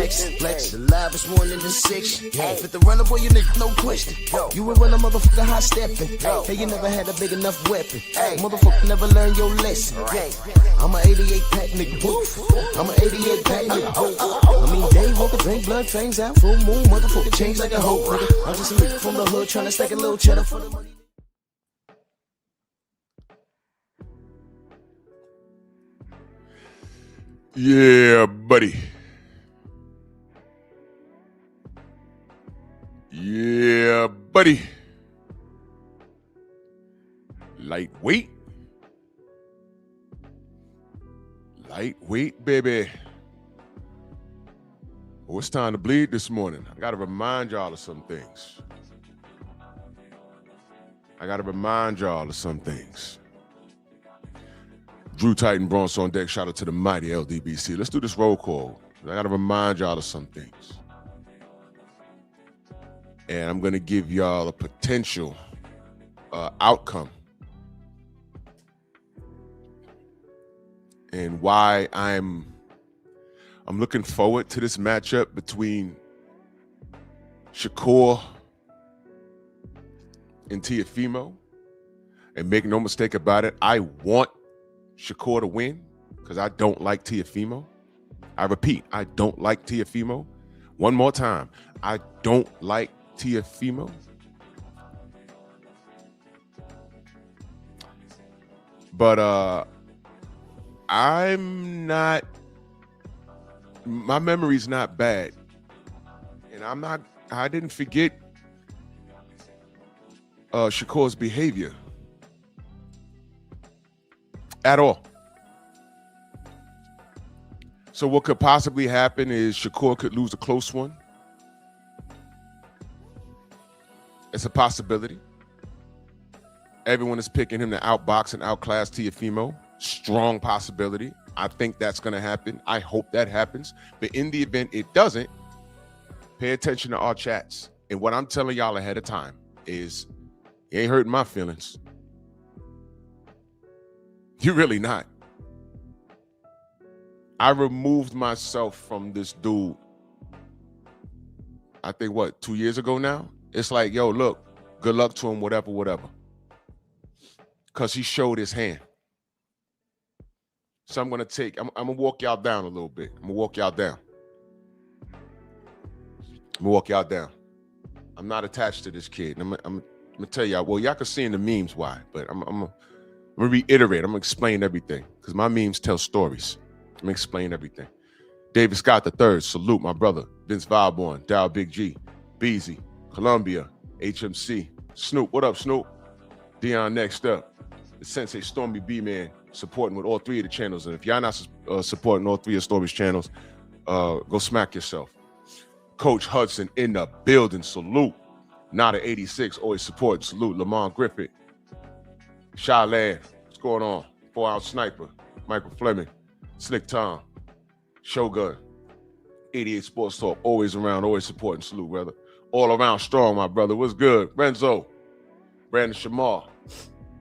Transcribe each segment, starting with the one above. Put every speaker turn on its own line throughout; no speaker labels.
flexing. Flex, the livest one in the section. Fit the runner, boy, you nigga, no question. You would run a motherfucker high stepping. Hey, you never had a big enough weapon. Motherfucker never learned your lesson. I'm an 88 pack nigga, woof. I'm an 88 pack nigga, woof. I mean, day walker, drink blood, fangs out, full moon, motherfucker, change like a hoe, nigga. I'm just a nigga from the hood, tryna stack a little cheddar for the money.
Yeah, buddy. Yeah, buddy. Lightweight. Lightweight, baby. Well, it's time to bleed this morning. I got to remind y'all of some things. Drew Titan, Bronx on deck. Shout out to the mighty LDBC. Let's do this roll call. I got to remind y'all of some things. And I'm going to give y'all a potential outcome. And why I'm looking forward to this matchup between Shakur and Teofimo. And make no mistake about it, I want Shakur to win because I don't like Teofimo. I repeat, I don't like Teofimo. One more time, I don't like Teofimo. But I'm not, my memory's not bad. And I didn't forget Shakur's behavior at all. So what could possibly happen is Shakur could lose a close one. It's a possibility. Everyone is picking him to outbox and outclass Teofimo. Strong possibility. I think that's going to happen. I hope that happens. But in the event it doesn't, pay attention to our chats. And what I'm telling y'all ahead of time is, you ain't hurting my feelings. You're really not. I removed myself from this dude, I think, 2 years ago now? It's like, yo, look, good luck to him, whatever. Because he showed his hand. So I'm going to walk y'all down a little bit. I'm going to walk y'all down. I'm not attached to this kid. I'm going to tell y'all, well, y'all can see in the memes why, but I'm going to reiterate. I'm going to explain everything because my memes tell stories. I'm going to explain everything. David Scott III, salute my brother. Vince Valborn, Dow Big G, Beezy, Columbia, HMC. Snoop, what up, Snoop? Dion next up. The Sensei Stormy B-Man supporting with all three of the channels. And if y'all not supporting all three of Stormy's channels, go smack yourself. Coach Hudson in the building, salute. Nada 86, always supporting, salute. Lamont Griffith. Shaland, what's going on? 4-ounce sniper. Michael Fleming. Slick Tom. Shogun. 88 Sports Talk, always around, always supporting, salute, brother. All around strong, my brother. What's good? Renzo. Brandon Shamar.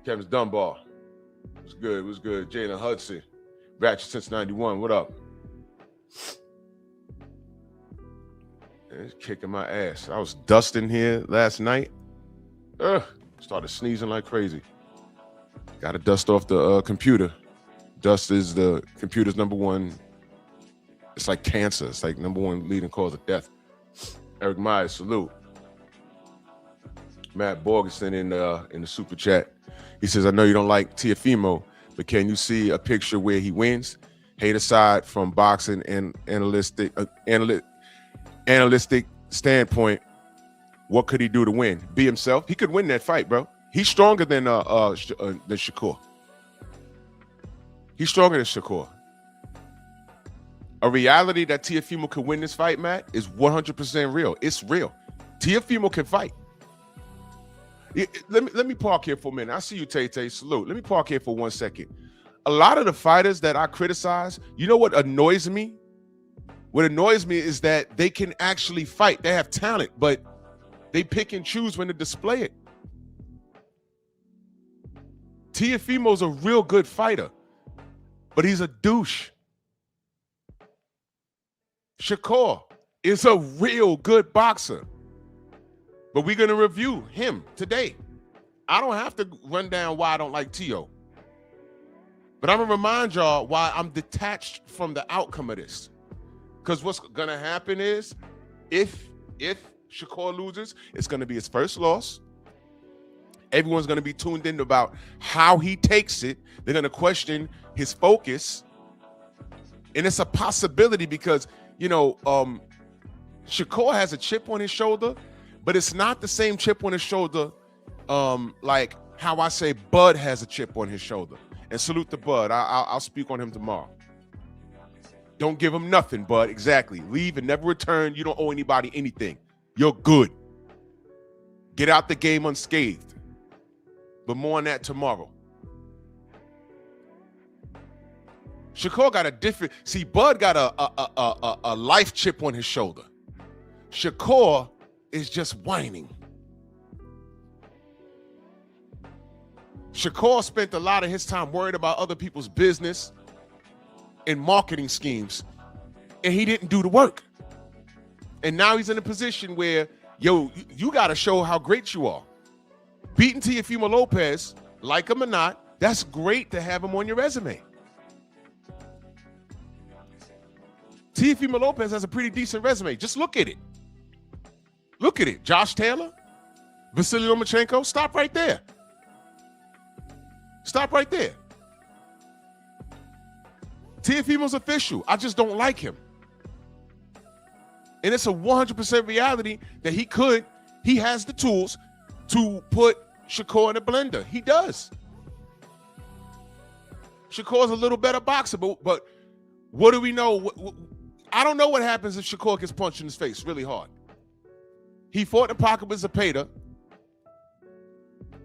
Kevin Dunbar. What's good? Jalen Hudson. Ratchet since 91. What up? It's kicking my ass. I was dusting here last night. Started sneezing like crazy. Got to dust off the computer. Dust is the computer's number one. It's like cancer. It's like number one leading cause of death. Eric Myers, salute. Matt Borgeson in the super chat. He says, I know you don't like Teofimo, but can you see a picture where he wins? Hate aside from boxing and analytic standpoint, what could he do to win? Be himself? He could win that fight, bro. He's stronger than Shakur. He's stronger than Shakur. A reality that Teofimo could win this fight, Matt, is 100% real. It's real. Teofimo can fight. Let me park here for a minute. I see you, Tay. Salute. Let me park here for 1 second. A lot of the fighters that I criticize, you know what annoys me? What annoys me is that they can actually fight. They have talent, but they pick and choose when to display it. Teofimo's a real good fighter, but he's a douche. Shakur, is a real good boxer. But we're going to review him today. I don't have to run down why I don't like T.O. But I'm going to remind y'all why I'm detached from the outcome of this. Because what's going to happen is if Shakur loses, it's going to be his first loss. Everyone's going to be tuned in about how he takes it. They're going to question his focus. And it's a possibility because, you know, Shakur has a chip on his shoulder, but it's not the same chip on his shoulder like how I say Bud has a chip on his shoulder. And salute to Bud. I'll speak on him tomorrow. Don't give him nothing, Bud. Exactly. Leave and never return. You don't owe anybody anything. You're good. Get out the game unscathed. But more on that tomorrow. Shakur got a different. See, Bud got a life chip on his shoulder. Shakur is just whining. Shakur spent a lot of his time worried about other people's business and marketing schemes, and he didn't do the work. And now he's in a position where, yo, you got to show how great you are. Beating Teofimo Lopez, like him or not, that's great to have him on your resume. Teofimo Lopez has a pretty decent resume. Just look at it. Look at it. Josh Taylor, Vasily Lomachenko, stop right there. Stop right there. Teofimo's official. I just don't like him. And it's a 100% reality that he has the tools to put Shakur in a blender. He does. Shakur's a little better boxer, but what do we know? I don't know what happens if Shakur gets punched in his face really hard. He fought in the pocket with Zepeda,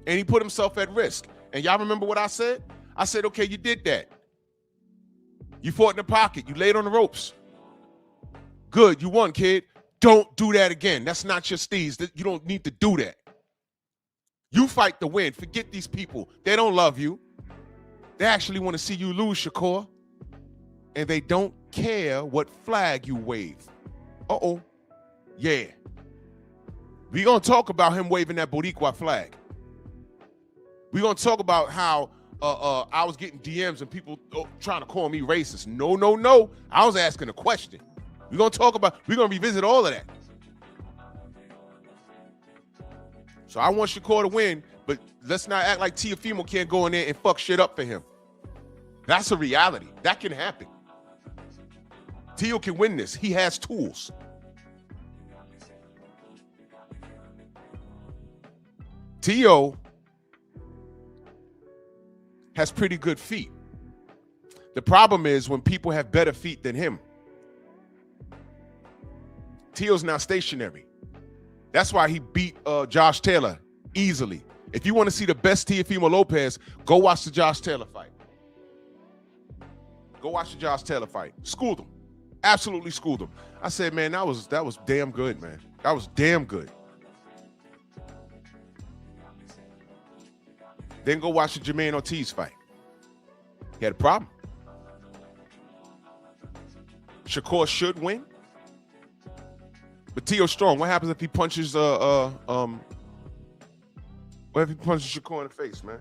and he put himself at risk. And y'all remember what I said? I said, okay, you did that. You fought in the pocket. You laid on the ropes. Good, you won, kid. Don't do that again. That's not your steez. You don't need to do that. You fight to win. Forget these people. They don't love you. They actually want to see you lose, Shakur. And they don't care what flag you wave. Uh-oh. Yeah. We're going to talk about him waving that Boricua flag. We're going to talk about how I was getting DMs and people trying to call me racist. No, no, no. I was asking a question. We're going to revisit all of that. So I want Shakur to win, but let's not act like Teofimo can't go in there and fuck shit up for him. That's a reality. That can happen. Teo can win this. He has tools. Teo has pretty good feet. The problem is when people have better feet than him. Teo's now stationary. That's why he beat Josh Taylor easily. If you want to see the best Teofimo Lopez, go watch the Josh Taylor fight. Go watch the Josh Taylor fight. Schooled him. Absolutely schooled him. I said, man, that was damn good, man. That was damn good. Then go watch the Jermaine Ortiz fight. He had a problem. Shakur should win. But Teo's strong. What happens if he punches what if he punches Shakur in the face, man?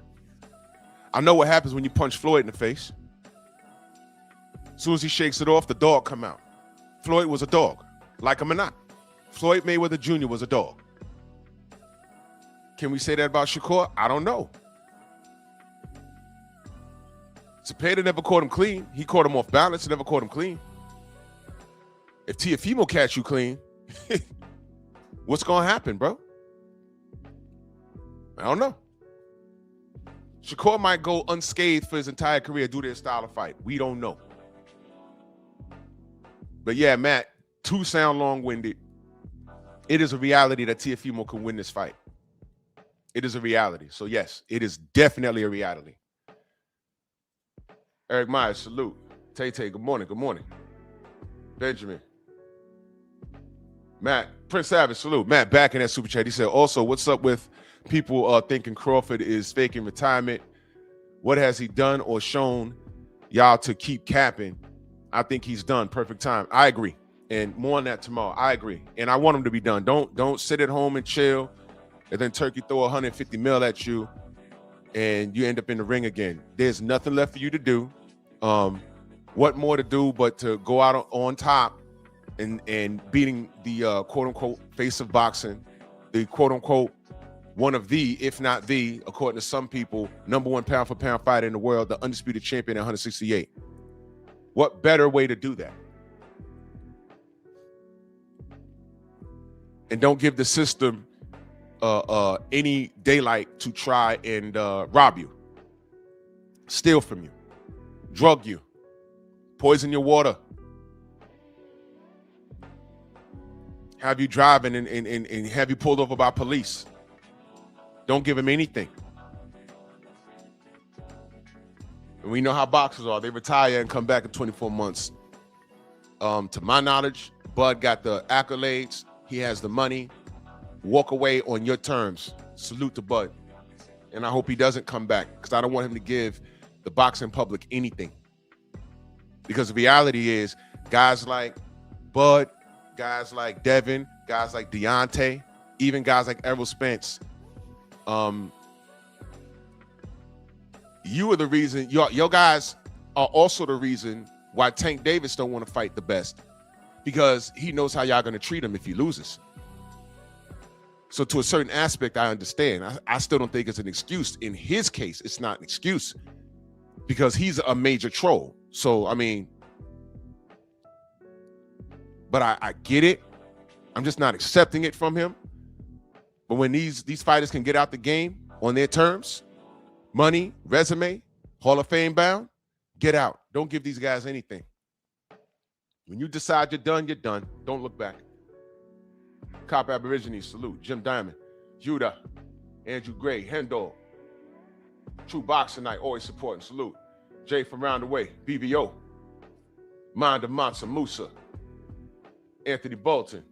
I know what happens when you punch Floyd in the face. As soon as he shakes it off, the dog come out. Floyd was a dog, like him or not. Floyd Mayweather Jr. was a dog. Can we say that about Shakur? I don't know. Zepeda never caught him clean. He caught him off balance, never caught him clean. If Teofimo catch you clean, what's going to happen, bro? I don't know. Shakur might go unscathed for his entire career due to his style of fight. We don't know. But yeah, Matt, too sound long-winded. It is a reality that Teofimo can win this fight. It is a reality. So yes, it is definitely a reality. Eric Myers, salute. Tay-Tay, good morning, good morning. Benjamin. Matt, Prince Savage, salute. Matt, back in that super chat. He said, also, what's up with people thinking Crawford is faking retirement? What has he done or shown y'all to keep capping? I think he's done. Perfect time. I agree. And more on that tomorrow. I agree. And I want him to be done. Don't sit at home and chill, and then Turkey throw 150 mil at you, and you end up in the ring again. There's nothing left for you to do. What more to do but to go out on top and beating the quote-unquote face of boxing, the quote-unquote one of the, if not the, according to some people, #1 pound-for-pound fighter in the world, the undisputed champion at 168. What better way to do that? And don't give the system any daylight to try and rob you, steal from you, drug you, poison your water, have you driving and have you pulled over by police. Don't give him anything. And we know how boxers are. They retire and come back in 24 months. To my knowledge, Bud got the accolades. He has the money. Walk away on your terms. Salute to Bud. And I hope he doesn't come back, because I don't want him to give the boxing public anything. Because the reality is, guys like Bud, guys like Devin, guys like Deontay, even guys like Errol Spence, you are the reason, your guys are also the reason why Tank Davis don't want to fight the best, because he knows how y'all going to treat him if he loses. So to a certain aspect, I understand. I still don't think it's an excuse. In his case, it's not an excuse, because he's a major troll. So, I mean, but I get it. I'm just not accepting it from him. But when these fighters can get out the game on their terms, money, resume, Hall of Fame bound, get out. Don't give these guys anything. When you decide you're done, you're done. Don't look back. Cop Aborigines, salute. Jim Diamond, Judah, Andrew Gray, Hendall, True Boxing Night, always supporting, salute. Jay from round the way, BBO, Mind of Mansa Musa, Anthony Bolton.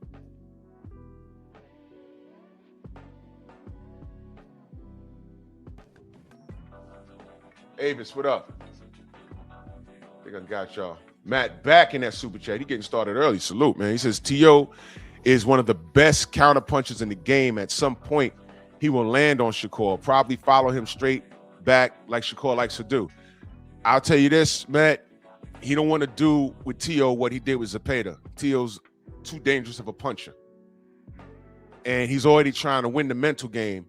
Avis, what up? I think I got y'all. Matt back in that super chat. He getting started early. Salute, man. He says T.O. is one of the best counter punchers in the game. At some point, he will land on Shakur. Probably follow him straight back like Shakur likes to do. I'll tell you this, Matt. He don't want to do with T.O. what he did with Zepeda. T.O.'s too dangerous of a puncher. And he's already trying to win the mental game.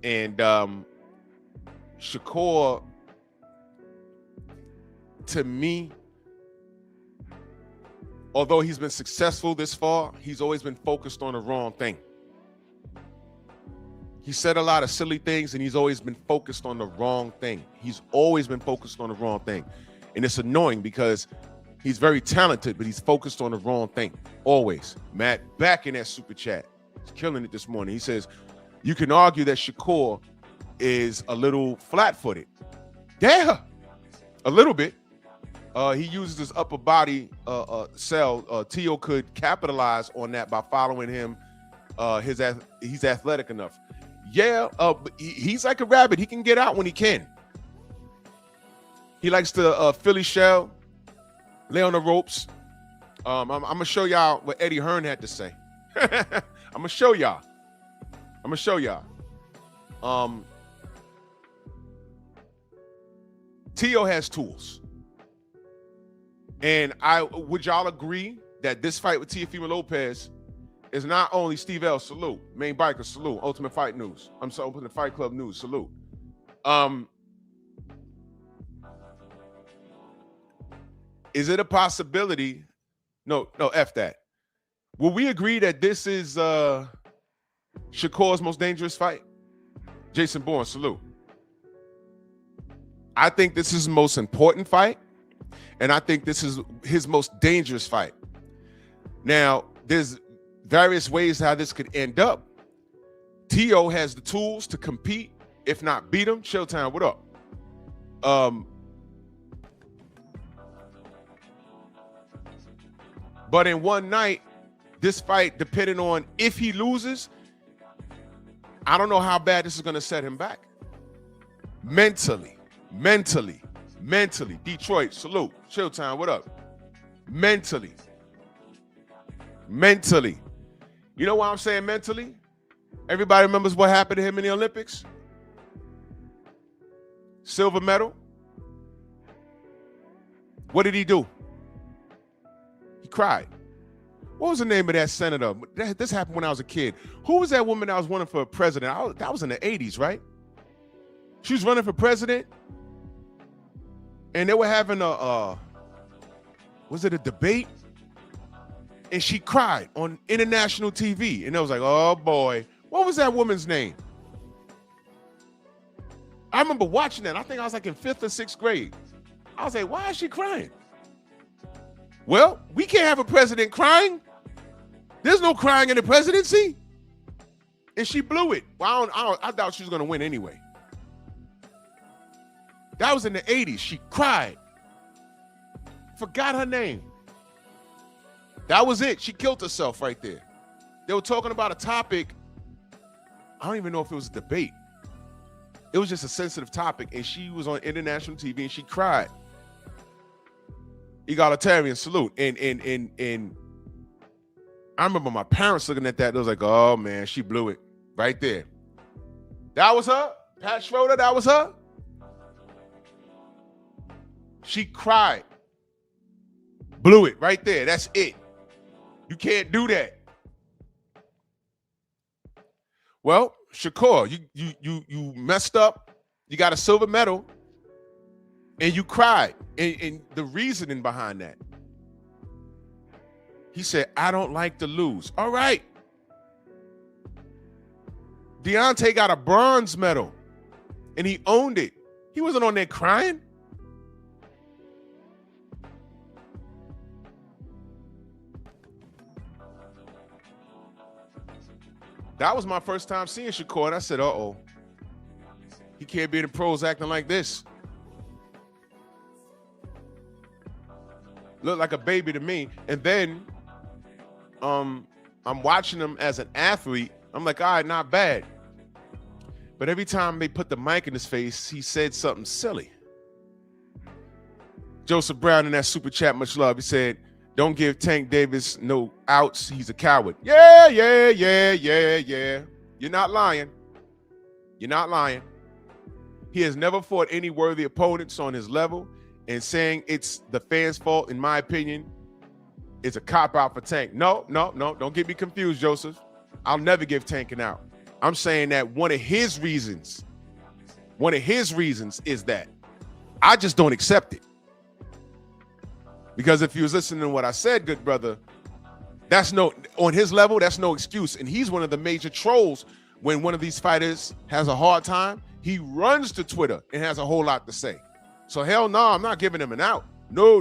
And Shakur, to me, although he's been successful this far, he's always been focused on the wrong thing. He said a lot of silly things, and he's always been focused on the wrong thing. He's always been focused on the wrong thing. And it's annoying because he's very talented, but he's focused on the wrong thing. Always. Matt, back in that super chat. He's killing it this morning. He says, you can argue that Shakur is a little flat-footed. Yeah, a little bit. He uses his upper body cell. T.O. could capitalize on that by following him. He's athletic enough. Yeah, he's like a rabbit. He can get out when he can. He likes to Philly shell, lay on the ropes. I'm going to show y'all what Eddie Hearn had to say. I'm going to show y'all. T.O. has tools. And would y'all agree that this fight with Teofimo Lopez is not only Steve L, salute, Main Biker, salute, Ultimate Fight News. I'm sorry, Ultimate Fight Club News, salute. Is it a possibility? No, F that. Will we agree that this is Shakur's most dangerous fight? Jason Bourne, salute. I think this is the most important fight, and I think this is his most dangerous fight. Now, there's various ways how this could end up. T.O. has the tools to compete, if not beat him. Chilltown, what up? But in one night, this fight, depending on if he loses, I don't know how bad this is going to set him back. Mentally. Detroit, salute. Chilltown, what up? Mentally. Mentally. You know why I'm saying mentally? Everybody remembers what happened to him in the Olympics? Silver medal. What did he do? He cried. What was the name of that senator? This happened when I was a kid. Who was that woman that was running for president? That was in the 80s, right? She was running for president, and they were having was it a debate? And she cried on international TV. And I was like, oh boy, what was that woman's name? I remember watching that. I think I was like in 5th or 6th grade. I was like, why is she crying? Well, we can't have a president crying. There's no crying in the presidency. And she blew it. Well, I doubt she was going to win anyway. That was in the 80s. She cried. Forgot her name. That was it. She killed herself right there. They were talking about a topic. I don't even know if it was a debate. It was just a sensitive topic, and she was on international TV, and she cried. Egalitarian salute. And I remember my parents looking at that. They was like, oh, man, she blew it right there. That was her? Pat Schroeder, that was her? She cried. Blew it right there. That's it. You can't do that. Well, Shakur, you messed up. You got a silver medal, and you cried. And the reasoning behind that, he said, I don't like to lose. All right. Deontay got a bronze medal, and he owned it. He wasn't on there crying. That was my first time seeing Shakur, and I said, uh-oh. He can't be in the pros acting like this. Looked like a baby to me. And then I'm watching him as an athlete. I'm like, all right, not bad. But every time they put the mic in his face, he said something silly. Joseph Brown in that super chat, much love. He said, don't give Tank Davis no outs. He's a coward. Yeah. You're not lying. You're not lying. He has never fought any worthy opponents on his level, and saying it's the fans' fault, in my opinion, is a cop-out for Tank. No. Don't get me confused, Joseph. I'll never give Tank an out. I'm saying that one of his reasons is that I just don't accept it. Because if you was listening to what I said, good brother, on his level, that's no excuse. And he's one of the major trolls. When one of these fighters has a hard time, he runs to Twitter and has a whole lot to say. So hell no, I'm not giving him an out. No.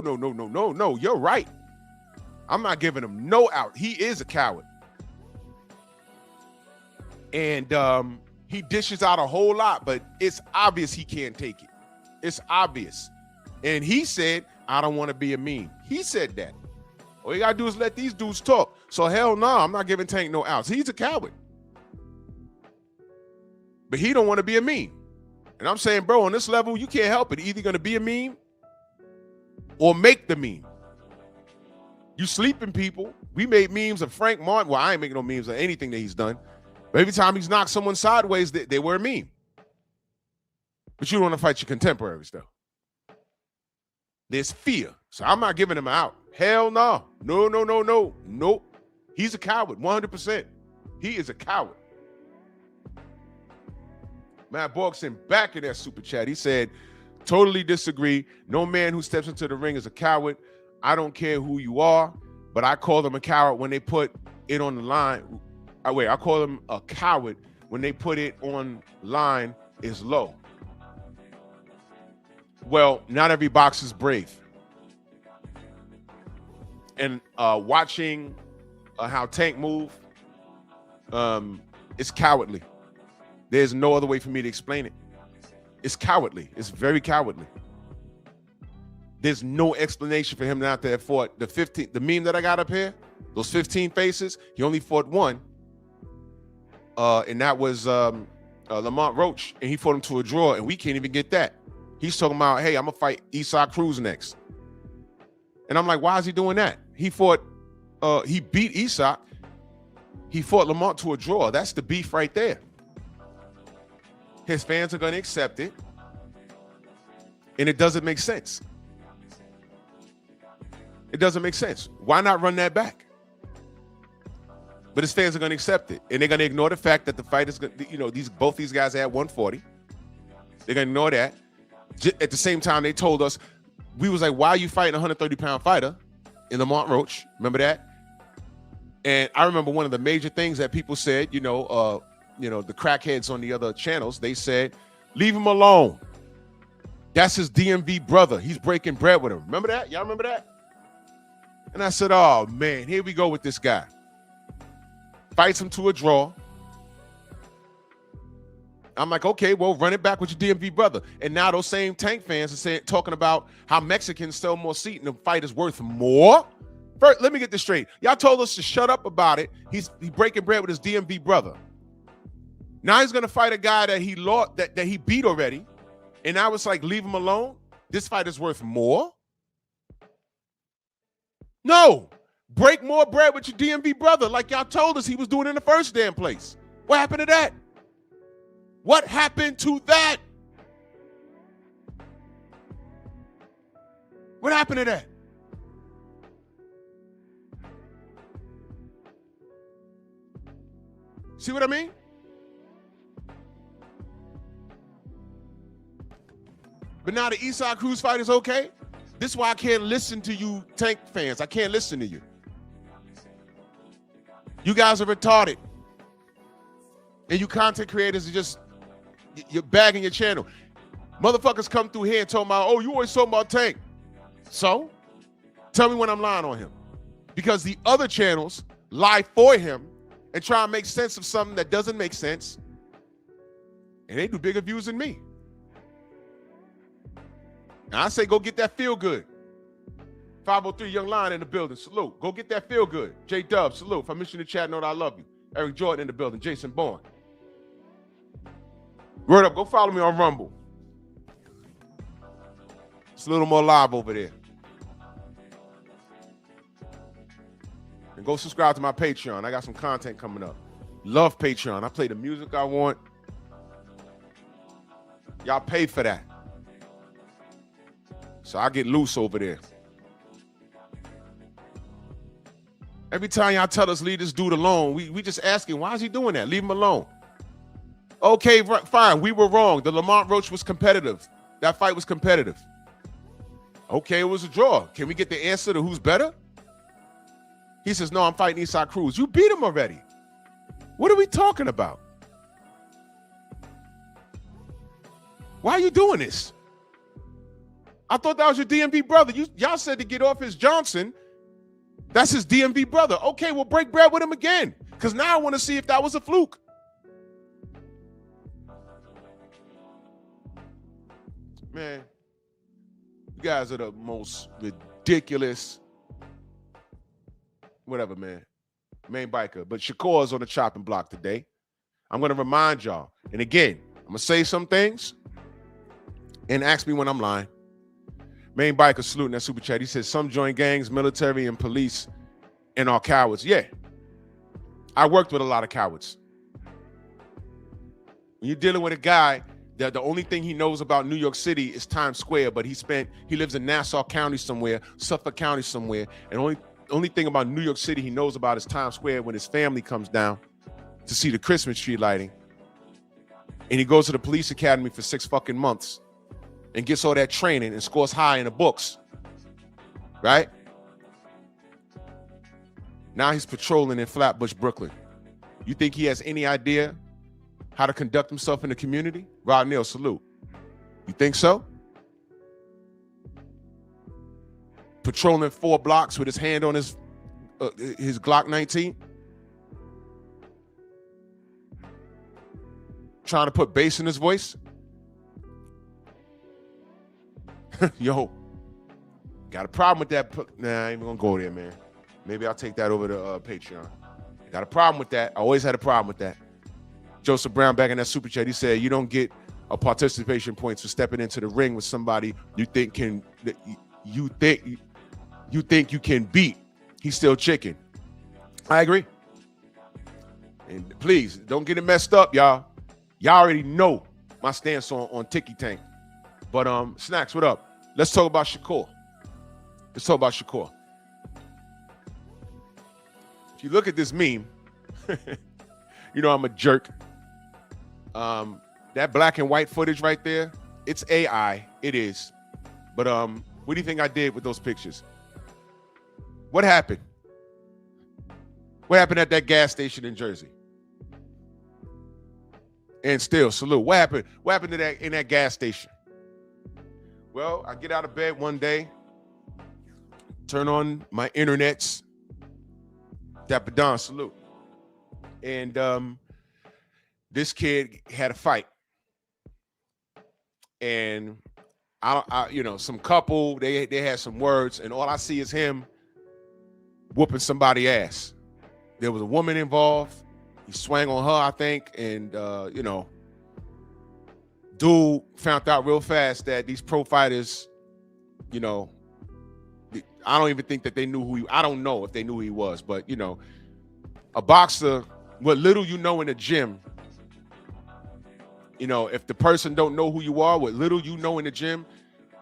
You're right. I'm not giving him no out. He is a coward. And he dishes out a whole lot, but it's obvious he can't take it. It's obvious. And he said, I don't want to be a meme. He said that. All you got to do is let these dudes talk. So hell no, I'm not giving Tank no outs. He's a coward. But he don't want to be a meme. And I'm saying, bro, on this level, you can't help it. Either going to be a meme or make the meme. You sleeping people. We made memes of Frank Martin. Well, I ain't making no memes of anything that he's done. But every time he's knocked someone sideways, they were a meme. But you don't want to fight your contemporaries, though. There's fear. So I'm not giving him out. Hell no. No. Nope. He's a coward, 100%. He is a coward. Matt Borgson back in that super chat. He said, totally disagree. No man who steps into the ring is a coward. I don't care who you are, but I call them a coward when they put it on the line. I call them a coward when they put it on line is low. Well, not every boxer's brave. And watching how Tank move, it's cowardly. There's no other way for me to explain it. It's cowardly. It's very cowardly. There's no explanation for him not to have fought the meme that I got up here, those 15 faces. He only fought one. And that was Lamont Roach, and he fought him to a draw, and we can't even get that. He's talking about, hey, I'm going to fight Shtty Cuz next. And I'm like, why is he doing that? He fought he beat Isak, he fought Lamont to a draw. That's the beef right there. His fans are going to accept it, and it doesn't make sense. It doesn't make sense. Why not run that back? But his fans are going to accept it, and they're going to ignore the fact that the fight is, both these guys had 140. They're going to ignore that. At the same time, they told us, we was like, why are you fighting a 130-pound fighter in Lamont Roach? Remember that? And I remember one of the major things that people said, the crackheads on the other channels, they said, leave him alone. That's his DMV brother. He's breaking bread with him. Remember that? Y'all remember that? And I said, oh, man, here we go with this guy. Fights him to a draw. I'm like, okay, well, run it back with your DMV brother. And now those same Tank fans are talking about how Mexicans sell more seat and the fight is worth more. First, let me get this straight. Y'all told us to shut up about it. He's breaking bread with his DMV brother. Now he's gonna fight a guy that he lost, that he beat already. And I was like, leave him alone. This fight is worth more. No, break more bread with your DMV brother, like y'all told us he was doing in the first damn place. What happened to that? What happened to that? What happened to that? See what I mean? But now the Shtty Cuz fight is okay. This is why I can't listen to you Tank fans. I can't listen to you. You guys are retarded. And you content creators are just, you're bagging your channel. Motherfuckers come through here and talk about, oh, you always talking about Tank. So, tell me when I'm lying on him. Because the other channels lie for him and try and make sense of something that doesn't make sense. And they do bigger views than me. And I say, go get that feel good. 503 Young Lion in the building. Salute. Go get that feel good. J-Dub, salute. If I miss you in the chat, know that I love you. Eric Jordan in the building. Jason Bourne. Word up. Go follow me on Rumble. It's a little more live over there. And go subscribe to my Patreon. I got some content coming up. Love Patreon. I play the music I want. Y'all pay for that. So I get loose over there. Every time y'all tell us leave this dude alone, we just asking, why is he doing that? Leave him alone. Okay, fine. We were wrong. The Lamont Roach was competitive. That fight was competitive. Okay, it was a draw. Can we get the answer to who's better? He says, no, I'm fighting Shtty Cuz. You beat him already. What are we talking about? Why are you doing this? I thought that was your DMV brother. Y'all said to get off his Johnson. That's his DMV brother. Okay, we'll break bread with him again. Because now I want to see if that was a fluke. Man, you guys are the most ridiculous, whatever, man. Main biker. But Shakur is on the chopping block today. I'm going to remind y'all. And again, I'm going to say some things and ask me when I'm lying. Main biker saluting that super chat. He says, some join gangs, military, and police and are cowards. Yeah. I worked with a lot of cowards. When you're dealing with a guy that the only thing he knows about New York City is Times Square, but he lives in Nassau County somewhere, Suffolk County somewhere, and only thing about New York City he knows about is Times Square when his family comes down to see the Christmas tree lighting. And he goes to the police academy for 6 fucking months and gets all that training and scores high in the books, right? Now he's patrolling in Flatbush, Brooklyn. You think he has any idea how to conduct himself in the community? Rod Neal, salute. You think so? Patrolling 4 blocks with his hand on his Glock 19? Trying to put bass in his voice? Yo, got a problem with that. Nah, I ain't even gonna go there, man. Maybe I'll take that over to Patreon. Got a problem with that. I always had a problem with that. Joseph Brown back in that super chat, he said, you don't get a participation points for stepping into the ring with somebody you think you can beat. He's still chicken. I agree. And please don't get it messed up, y'all. Y'all already know my stance on Tiki Tank. But Snacks, what up? Let's talk about Shakur. If you look at this meme, you know I'm a jerk. That black and white footage right there, it's AI. It is. But what do you think I did with those pictures? What happened? What happened at that gas station in Jersey? And still, salute. What happened? What happened to that in that gas station? Well, I get out of bed one day, turn on my internets. Dapper Don, salute. And this kid had a fight. And I some couple, they had some words, and all I see is him whooping somebody's ass. There was a woman involved. He swang on her, I think, and dude found out real fast that these pro fighters, I don't even think that they knew who I don't know if they knew who he was, but a boxer, what little you know in the gym, if the person don't know who you are, what little you know in the gym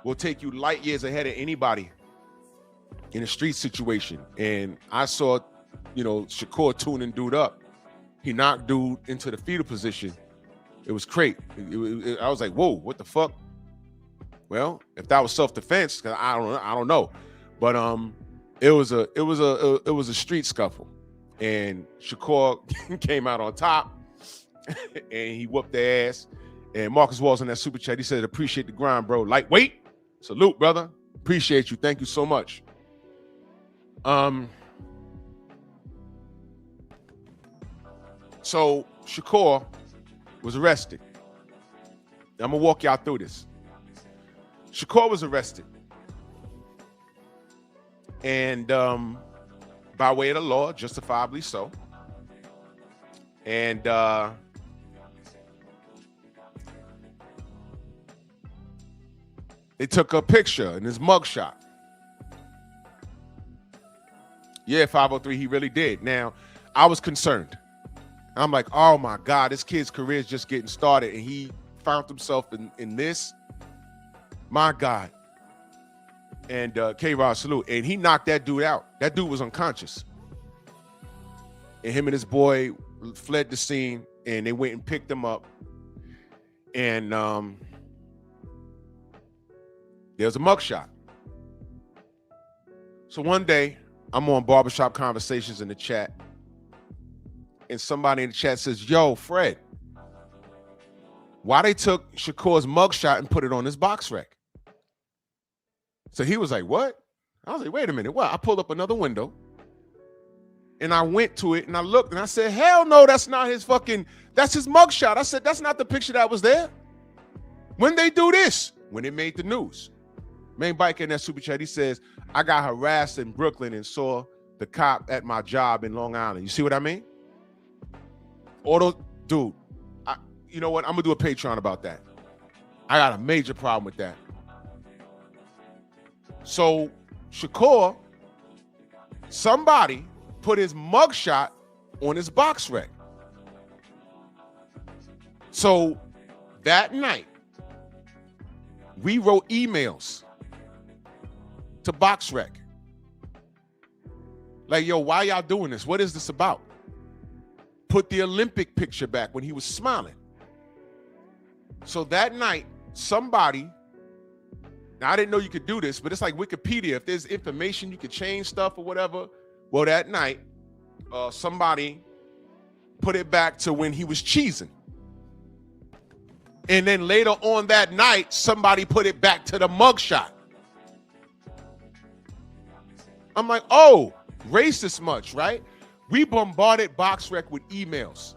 will take you light years ahead of anybody in a street situation. And I saw, Shakur tuning dude up. He knocked dude into the fetal position. It was great. I was like, whoa, what the fuck? Well, if that was self-defense, cause I don't know. But it was a street scuffle. And Shakur came out on top and he whooped their ass. And Marcus Walls in that super chat, he said, appreciate the grind, bro. Lightweight. Salute, brother. Appreciate you. Thank you so much. So Shakur was arrested. I'm gonna walk y'all through this. Shakur was arrested. And by way of the law, justifiably so. And they took a picture in his mugshot. Yeah, 503, he really did. Now, I was concerned. I'm like, oh my God, this kid's career is just getting started, and he found himself in this. My God. And K-Rod, salute. And he knocked that dude out. That dude was unconscious. And him and his boy fled the scene, and they went and picked him up. And there's a mugshot. So one day, I'm on Barbershop Conversations in the chat, and somebody in the chat says, yo, Fred, why they took Shakur's mugshot and put it on his box rec? So he was like, what? I was like, wait a minute, what? I pulled up another window, and I went to it, and I looked, and I said, hell no, that's not his that's his mugshot. I said, that's not the picture that was there. When they do this? When it made the news. Main Biker in that super chat, he says, I got harassed in Brooklyn and saw the cop at my job in Long Island. You see what I mean? Dude, you know what? I'm gonna do a Patreon about that. I got a major problem with that. So Shakur, somebody put his mugshot on his box rec. So that night, we wrote emails to box rec. Like, yo, why y'all doing this? What is this about? Put the Olympic picture back when he was smiling. So that night, somebody, now I didn't know you could do this, but it's like Wikipedia. If there's information, you could change stuff or whatever. Well, that night, somebody put it back to when he was cheesing. And then later on that night, somebody put it back to the mugshot. I'm like, oh, racist much, right? We bombarded BoxRec with emails.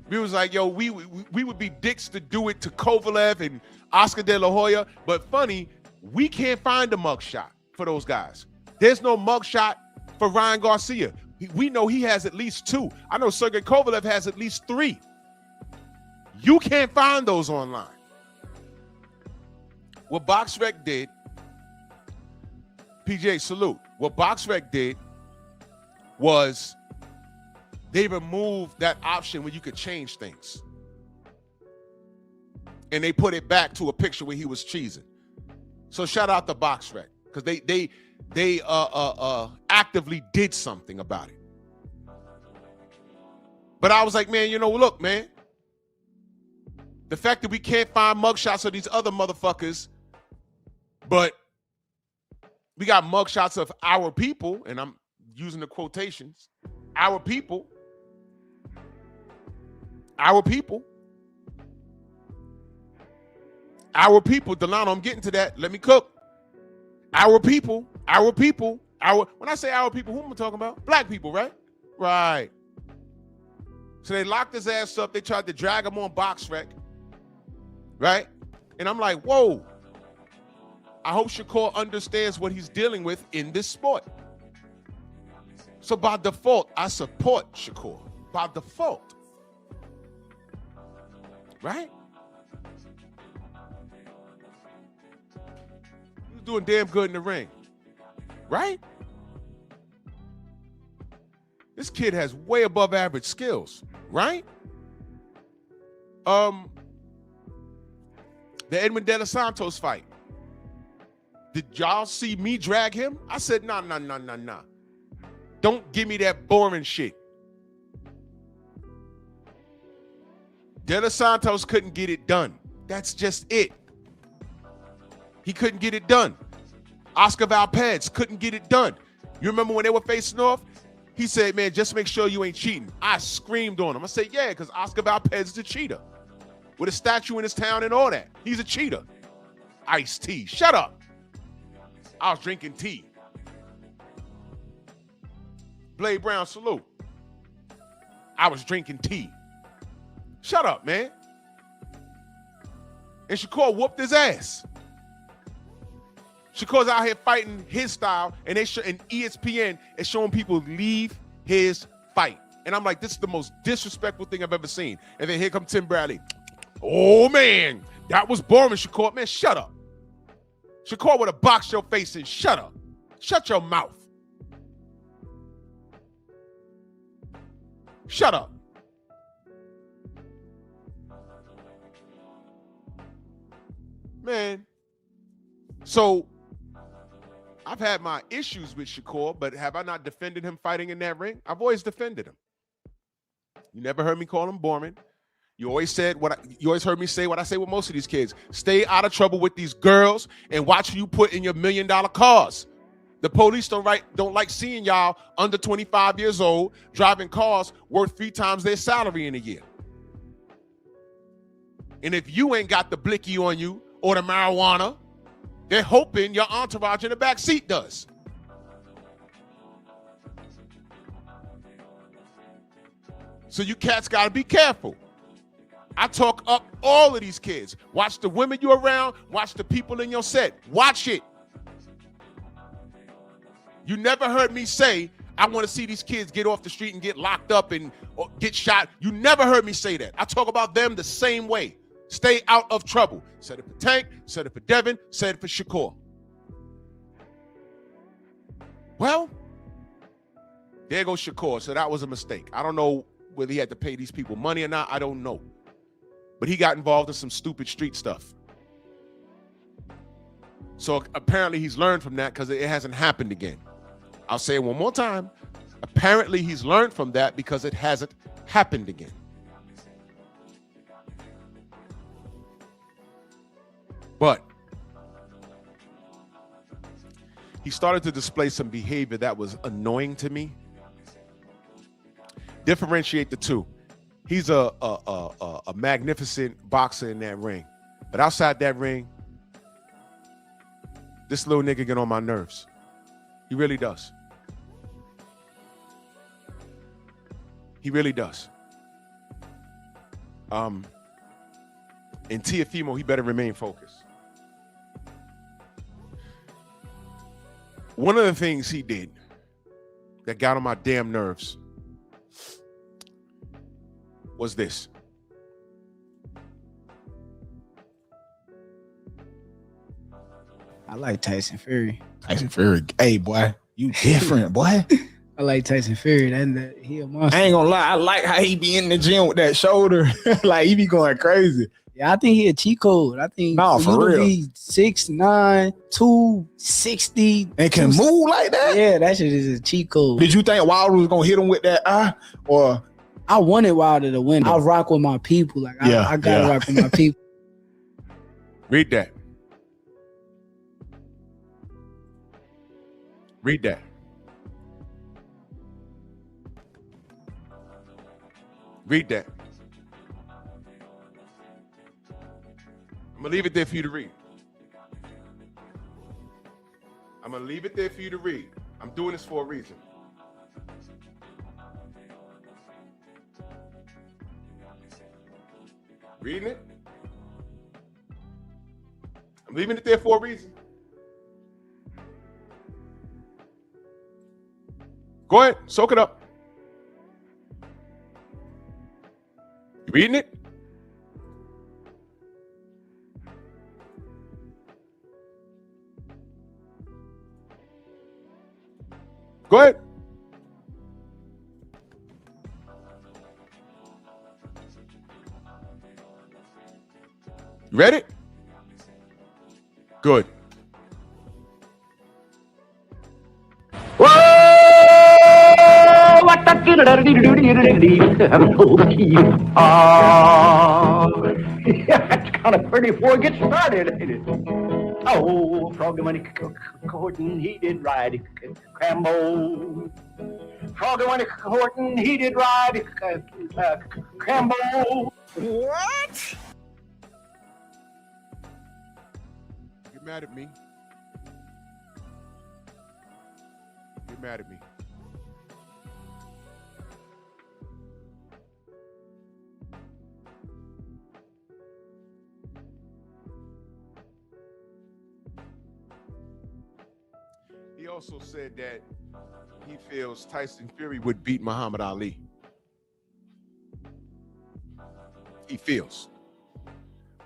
We was like, yo, we would be dicks to do it to Kovalev and Oscar De La Hoya, but funny, we can't find a mugshot for those guys. There's no mugshot for Ryan Garcia. We know he has at least 2. I know Sergey Kovalev has at least 3. You can't find those online. What BoxRec did, PGA, salute. What BoxRec did was they removed that option where you could change things. And they put it back to a picture where he was cheesing. So shout out to BoxRec, because they actively did something about it. But I was like, man, you know, look, man. The fact that we can't find mugshots of these other motherfuckers, but we got mugshots of our people, and I'm using the quotations, our people, Delano, I'm getting to that. Let me cook. Our people, when I say our people, who am I talking about? Black people, right? Right. So they locked his ass up. They tried to drag him on BoxRec, right? And I'm like, whoa. I hope Shakur understands what he's dealing with in this sport. So by default, I support Shakur. By default. Right? He was doing damn good in the ring. Right? This kid has way above average skills. Right? The Edmund De Los Santos fight. Did y'all see me drag him? I said, nah. Don't give me that boring shit. De Los Santos couldn't get it done. That's just it. He couldn't get it done. Oscar Valdez couldn't get it done. You remember when they were facing off? He said, man, just make sure you ain't cheating. I screamed on him. I said, yeah, because Oscar Valdez is a cheater. With a statue in his town and all that. He's a cheater. Iced tea. Shut up. I was drinking tea. Blade Brown, salute. I was drinking tea. Shut up, man. And Shakur whooped his ass. Shakur's out here fighting his style, and and ESPN is showing people leave his fight. And I'm like, this is the most disrespectful thing I've ever seen. And then here comes Tim Bradley. Oh, man, that was boring, Shakur. Man, shut up. Shakur would have boxed your face and shut up. Shut your mouth. Shut up. Man. So, I've had my issues with Shakur, but have I not defended him fighting in that ring? I've always defended him. You never heard me call him boring. You always heard me say what I say with most of these kids. Stay out of trouble with these girls and watch who you put in your $1 million cars. The police don't like seeing y'all under 25 years old driving cars worth 3 times their salary in a year. And if you ain't got the blicky on you or the marijuana, they're hoping your entourage in the back seat does. So you cats got to be careful. I talk up all of these kids. Watch the women you're around. Watch the people in your set. Watch it. You never heard me say, I want to see these kids get off the street and get locked up and get shot. You never heard me say that. I talk about them the same way. Stay out of trouble. Said it for Tank, said it for Devin, said it for Shakur. Well, there goes Shakur. So that was a mistake. I don't know whether he had to pay these people money or not. I don't know. But he got involved in some stupid street stuff. So apparently he's learned from that because it hasn't happened again. I'll say it one more time. Apparently he's learned from that because it hasn't happened again. But he started to display some behavior that was annoying to me. Differentiate the two. He's a magnificent boxer in that ring. But outside that ring, this little nigga get on my nerves. He really does. He really does. And Tiafimo, he better remain focused. One of the things he did that got on my damn nerves was this.
I like Tyson Fury.
Tyson Fury, hey boy, you different, boy.
I like Tyson Fury. That he a monster.
I ain't gonna lie, I like how he be in the gym with that shoulder. Like he be going crazy.
Yeah, I think he a cheat code. I think
for real.
Be 6'9", 260
And can move like that.
Yeah, that shit is a cheat code.
Did you think Wilder was gonna hit him with that eye? Or
I wanted Wilder to win. I rock with my people. Like I gotta rock with my people.
Read that. Read that. Read that. I'm gonna leave it there for you to read. I'm gonna leave it there for you to read. I'm doing this for a reason. Reading it? I'm leaving it there for a reason. Go ahead, soak it up. You reading it? Go ahead. You read it? Good.
It's kind of pretty before it gets started, ain't it? Oh, Froggy when he courting, he did ride Crambo. Froggy when he courting, he did ride Crambo.
what?
Get mad at me. Get mad at me. He also said that he feels Tyson Fury would beat Muhammad Ali. He feels.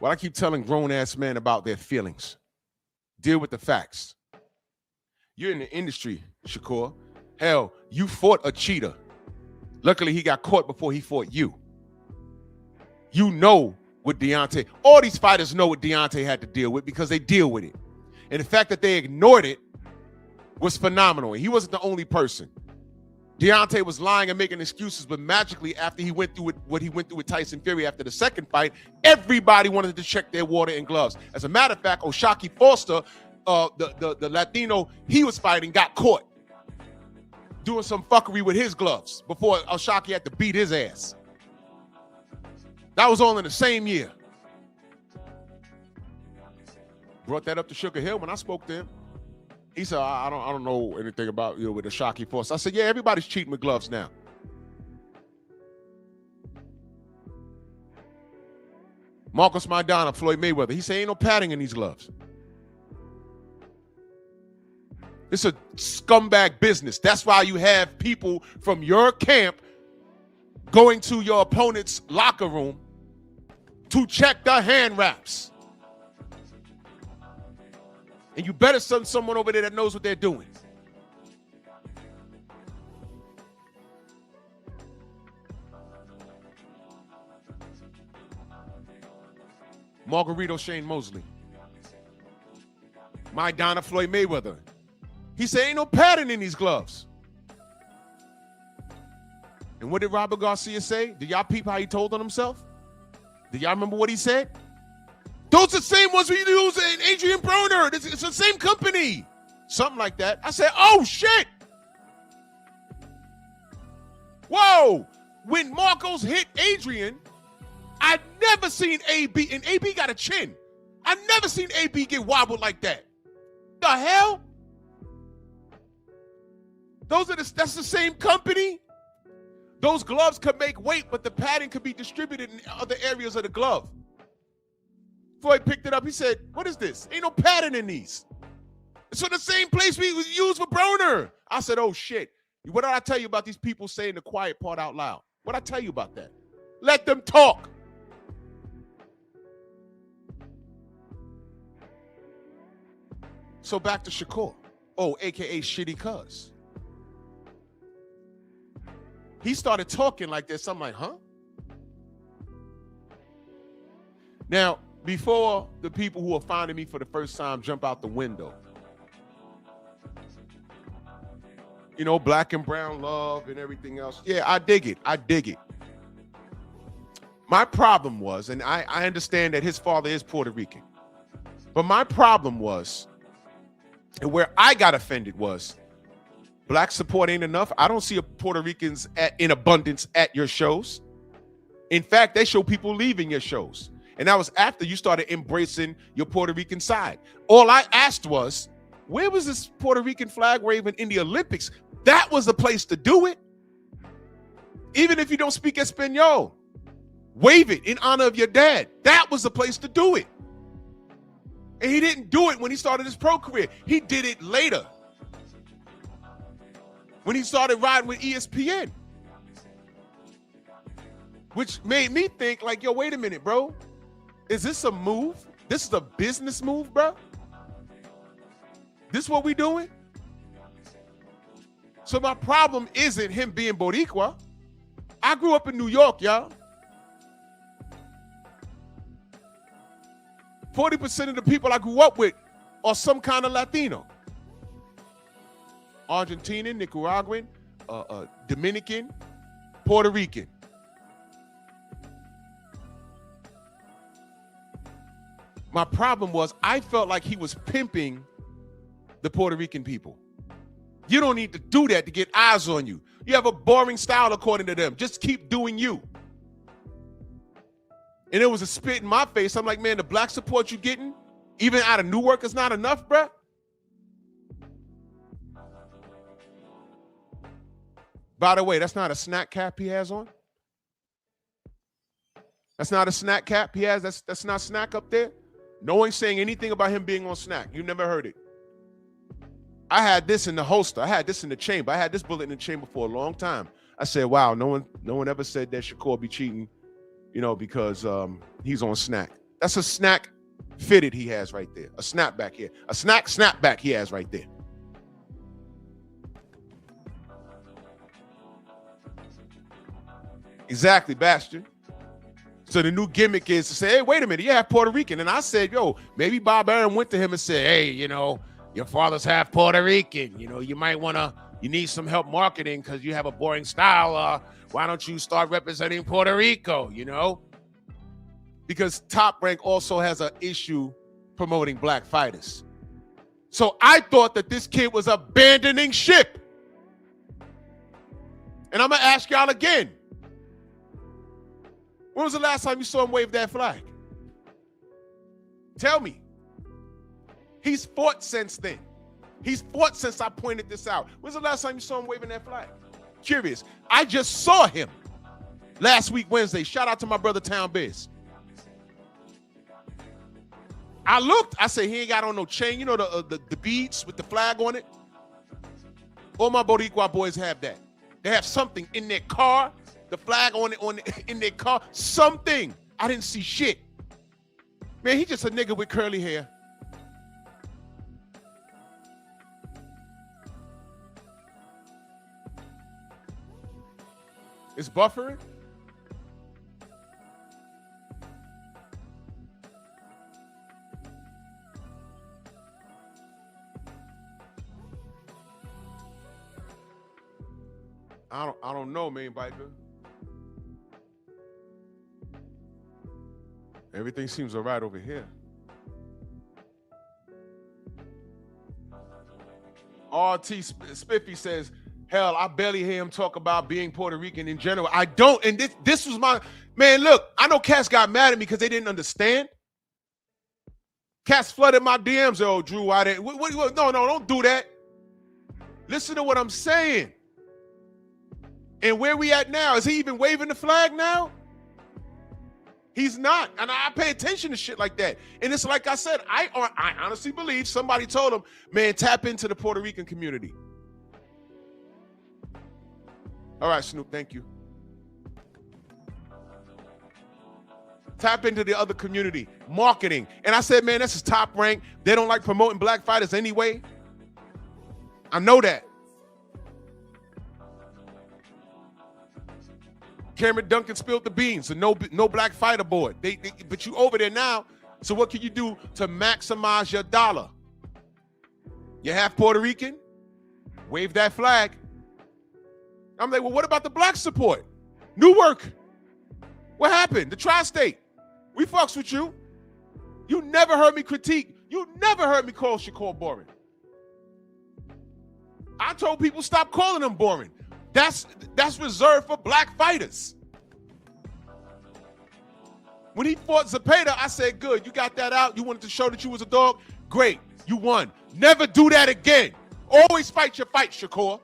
Well, I keep telling grown-ass men about their feelings. Deal with the facts. You're in the industry, Shakur. Hell, you fought a cheater. Luckily, he got caught before he fought you. You know what Deontay, all these fighters know what Deontay had to deal with because they deal with it. And the fact that they ignored it was phenomenal. He wasn't the only person. Deontay was lying and making excuses, but magically, after he went through what he went through with Tyson Fury after the second fight, everybody wanted to check their water and gloves. As a matter of fact, Shtty Cuz, the Latino he was fighting, got caught doing some fuckery with his gloves before Shtty had to beat his ass. That was all in the same year. Brought that up to Sugar Hill when I spoke to him. He said, I don't know anything about with the Shtty Cuz. I said, yeah, everybody's cheating with gloves now. Marcus Maidana, Floyd Mayweather. He said, ain't no padding in these gloves. It's a scumbag business. That's why you have people from your camp going to your opponent's locker room to check the hand wraps. And you better send someone over there that knows what they're doing. Margarito Shane Mosley. Maidana Floyd Mayweather. He said, ain't no padding in these gloves. And what did Robert Garcia say? Did y'all peep how he told on himself? Do y'all remember what he said? Those are the same ones we use in Adrian Broner. It's the same company. Something like that. I said, oh, shit. Whoa. When Marcos hit Adrian, I'd never seen AB, and AB got a chin. I've never seen AB get wobbled like that. The hell? That's the same company? Those gloves could make weight, but the padding could be distributed in other areas of the glove. Floyd picked it up. He said, what is this? Ain't no padding in these. It's from the same place we use for Broner. I said, oh, shit. What did I tell you about these people saying the quiet part out loud? What did I tell you about that? Let them talk. So back to Shakur. Oh, AKA Shtty Cuz. He started talking like this. I'm like, huh? Now, before the people who are finding me for the first time jump out the window, you know, black and brown love and everything else. Yeah, I dig it. I dig it. My problem was, and I understand that his father is Puerto Rican, but my problem was, and where I got offended was, black support ain't enough. I don't see Puerto Ricans in abundance at your shows. In fact, they show people leaving your shows. And that was after you started embracing your Puerto Rican side. All I asked was, where was this Puerto Rican flag waving in the Olympics? That was the place to do it. Even if you don't speak Espanol, wave it in honor of your dad. That was the place to do it. And he didn't do it when he started his pro career. He did it later, when he started riding with ESPN. Which made me think like, yo, wait a minute, bro. Is this a move? This is a business move, bro? This what we doing? So my problem isn't him being Boricua. I grew up in New York, y'all. 40% of the people I grew up with are some kind of Latino. Argentinian, Nicaraguan, Dominican, Puerto Rican. My problem was I felt like he was pimping the Puerto Rican people. You don't need to do that to get eyes on you. You have a boring style according to them. Just keep doing you. And it was a spit in my face. I'm like, man, the black support you getting, even out of Newark, is not enough, bruh. By the way, that's not a snack cap he has on. That's not a snack cap he has. That's not snack up there. No one's saying anything about him being on snack. You never heard it. I had this in the holster. I had this in the chamber. I had this bullet in the chamber for a long time. I said, wow, no one ever said that Shakur be cheating, you know, because he's on snack. That's a snack fitted he has right there. A snapback here. A snapback he has right there. Exactly, Bastion. So the new gimmick is to say, hey, wait a minute, you have Puerto Rican. And I said, yo, maybe Bob Aaron went to him and said, hey, you know, your father's half Puerto Rican. You know, you might you need some help marketing because you have a boring style. Why don't you start representing Puerto Rico, you know? Because Top Rank also has an issue promoting black fighters. So I thought that this kid was abandoning ship. And I'm going to ask y'all again. When was the last time you saw him wave that flag? Tell me. He's fought since then. He's fought since I pointed this out. When's the last time you saw him waving that flag? Curious. I just saw him last week, Wednesday. Shout out to my brother Town Biz. I looked. I said, he ain't got on no chain. You know the beads with the flag on it? All my Boricua boys have that. They have something in their car. The flag in their car, something. I didn't see shit. Man, he just a nigga with curly hair. It's buffering. I don't know, man, biker. Everything seems all right over here. RT Spiffy says, hell, I barely hear him talk about being Puerto Rican in general. I don't. And this was my, man, look, I know cats got mad at me because they didn't understand. Cats flooded my DMs. Oh, Drew, why didn't, no, don't do that. Listen to what I'm saying. And where we at now? Is he even waving the flag now? He's not. And I pay attention to shit like that. And it's like I said, I honestly believe somebody told him, man, tap into the Puerto Rican community. All right, Snoop, thank you. Tap into the other community, marketing. And I said, man, this is top rank. They don't like promoting black fighters anyway. I know that. Cameron Duncan spilled the beans, so no black fighter board. But you over there now, so what can you do to maximize your dollar? You half Puerto Rican? Wave that flag. I'm like, well, what about the black support? Newark. What happened? The tri-state. We fucks with you. You never heard me critique. You never heard me call Shakur boring. I told people stop calling him boring. That's reserved for black fighters. When he fought Zepeda, I said, good, you got that out. You wanted to show that you was a dog? Great, you won. Never do that again. Always fight your fight, Shakur.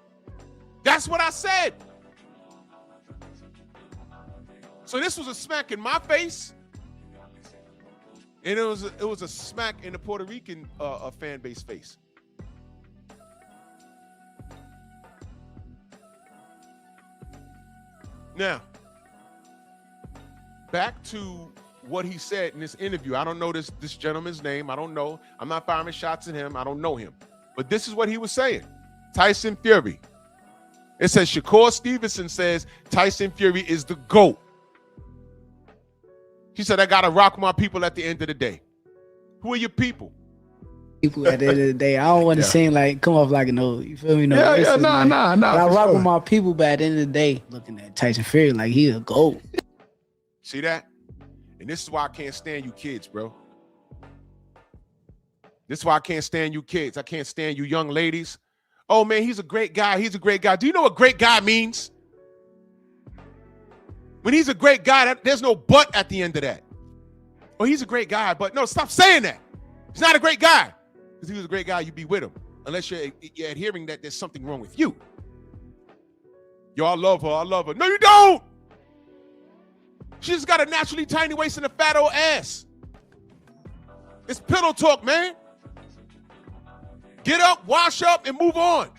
That's what I said. So this was a smack in my face, and it was a smack in the Puerto Rican fan base face. Now, back to what he said in this interview. I don't know this gentleman's name. I don't know. I'm not firing shots at him. I don't know him. But this is what he was saying. Tyson Fury. It says Shakur Stevenson says Tyson Fury is the GOAT. He said, I got to rock my people at the end of the day. Who are your people?
People at the end of the day. I don't want to seem like, come off like you feel me? No,
Nah.
I rock with my people, but at the end of the day, looking at Tyson Fury like he a GOAT.
See that? And this is why I can't stand you kids, bro. This is why I can't stand you kids. I can't stand you young ladies. Oh, man, he's a great guy. He's a great guy. Do you know what great guy means? When he's a great guy, there's no but at the end of that. Oh, he's a great guy, but no, stop saying that. He's not a great guy. Because if he was a great guy, you'd be with him. Unless you're adhering that there's something wrong with you. Yo, I love her. I love her. No, you don't. She just got a naturally tiny waist and a fat old ass. It's pillow talk, man. Get up, wash up, and move on.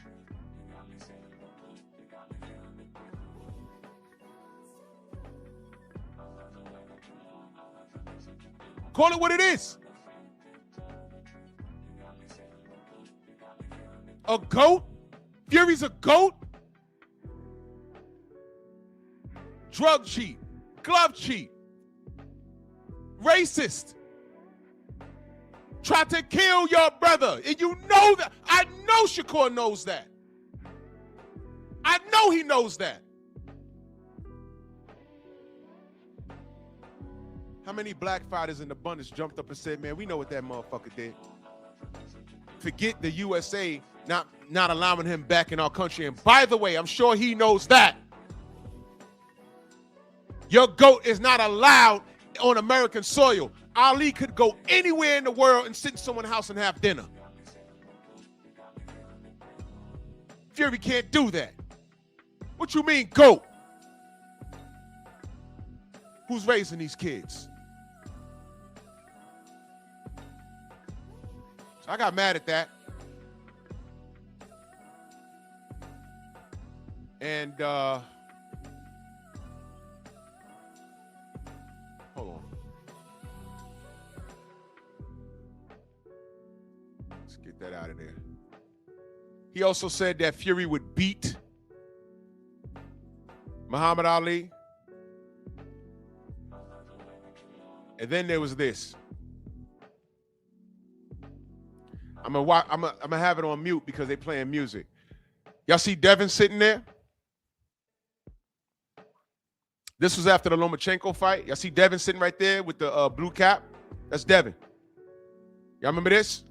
Call it what it is. A GOAT? Fury's a GOAT? Drug cheat, glove cheat, racist, tried to kill your brother. And you know that. I know Shakur knows that. I know he knows that. How many black fighters in abundance jumped up and said, man, we know what that motherfucker did. Forget the USA not allowing him back in our country. And by the way, I'm sure he knows that. Your GOAT is not allowed on American soil. Ali could go anywhere in the world and sit in someone's house and have dinner. Fury can't do that. What you mean, GOAT? Who's raising these kids? So I got mad at that. And hold on. Let's get that out of there. He also said that Fury would beat Muhammad Ali. And then there was this. I'm gonna have it on mute because they playing music. Y'all see Devin sitting there? This was after the Lomachenko fight. Y'all see Devin sitting right there with the blue cap? That's Devin. Y'all remember this?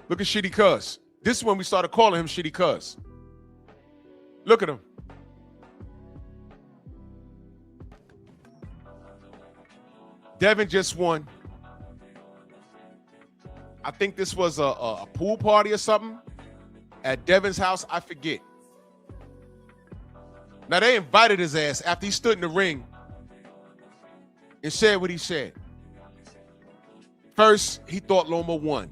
Look at Shtty Cuz. This is when we started calling him Shtty Cuz. Look at him. Devin just won. I think this was a pool party or something at Devin's house. I forget. Now, they invited his ass after he stood in the ring and said what he said. First, he thought Loma won.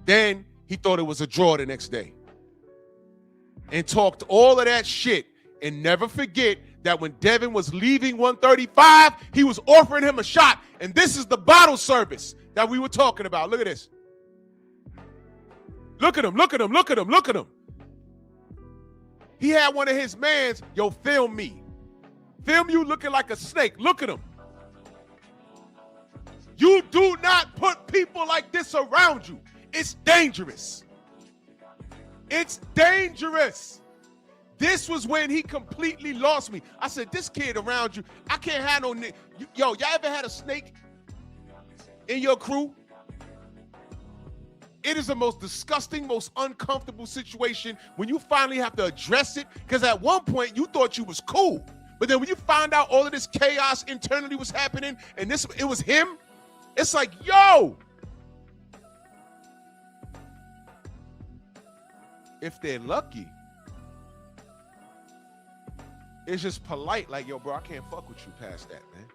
Then he thought it was a draw the next day. and talked all of that shit. And never forget that when Devin was leaving 135, he was offering him a shot. And this is the bottle service that we were talking about. Look at this. Look at him, look at him, look at him, look at him. He had one of his mans, yo, film me. Film you looking like a snake. Look at him. You do not put people like this around you. It's dangerous. It's dangerous. This was when he completely lost me. I said, this kid around you, I can't have no nigga. Yo, y'all ever had a snake in your crew? It is the most disgusting, most uncomfortable situation when you finally have to address it, because at one point you thought you was cool. But then when you find out all of this chaos internally was happening and it was him, it's like, yo. If they're lucky, it's just polite, like, yo, bro, I can't fuck with you past that, man.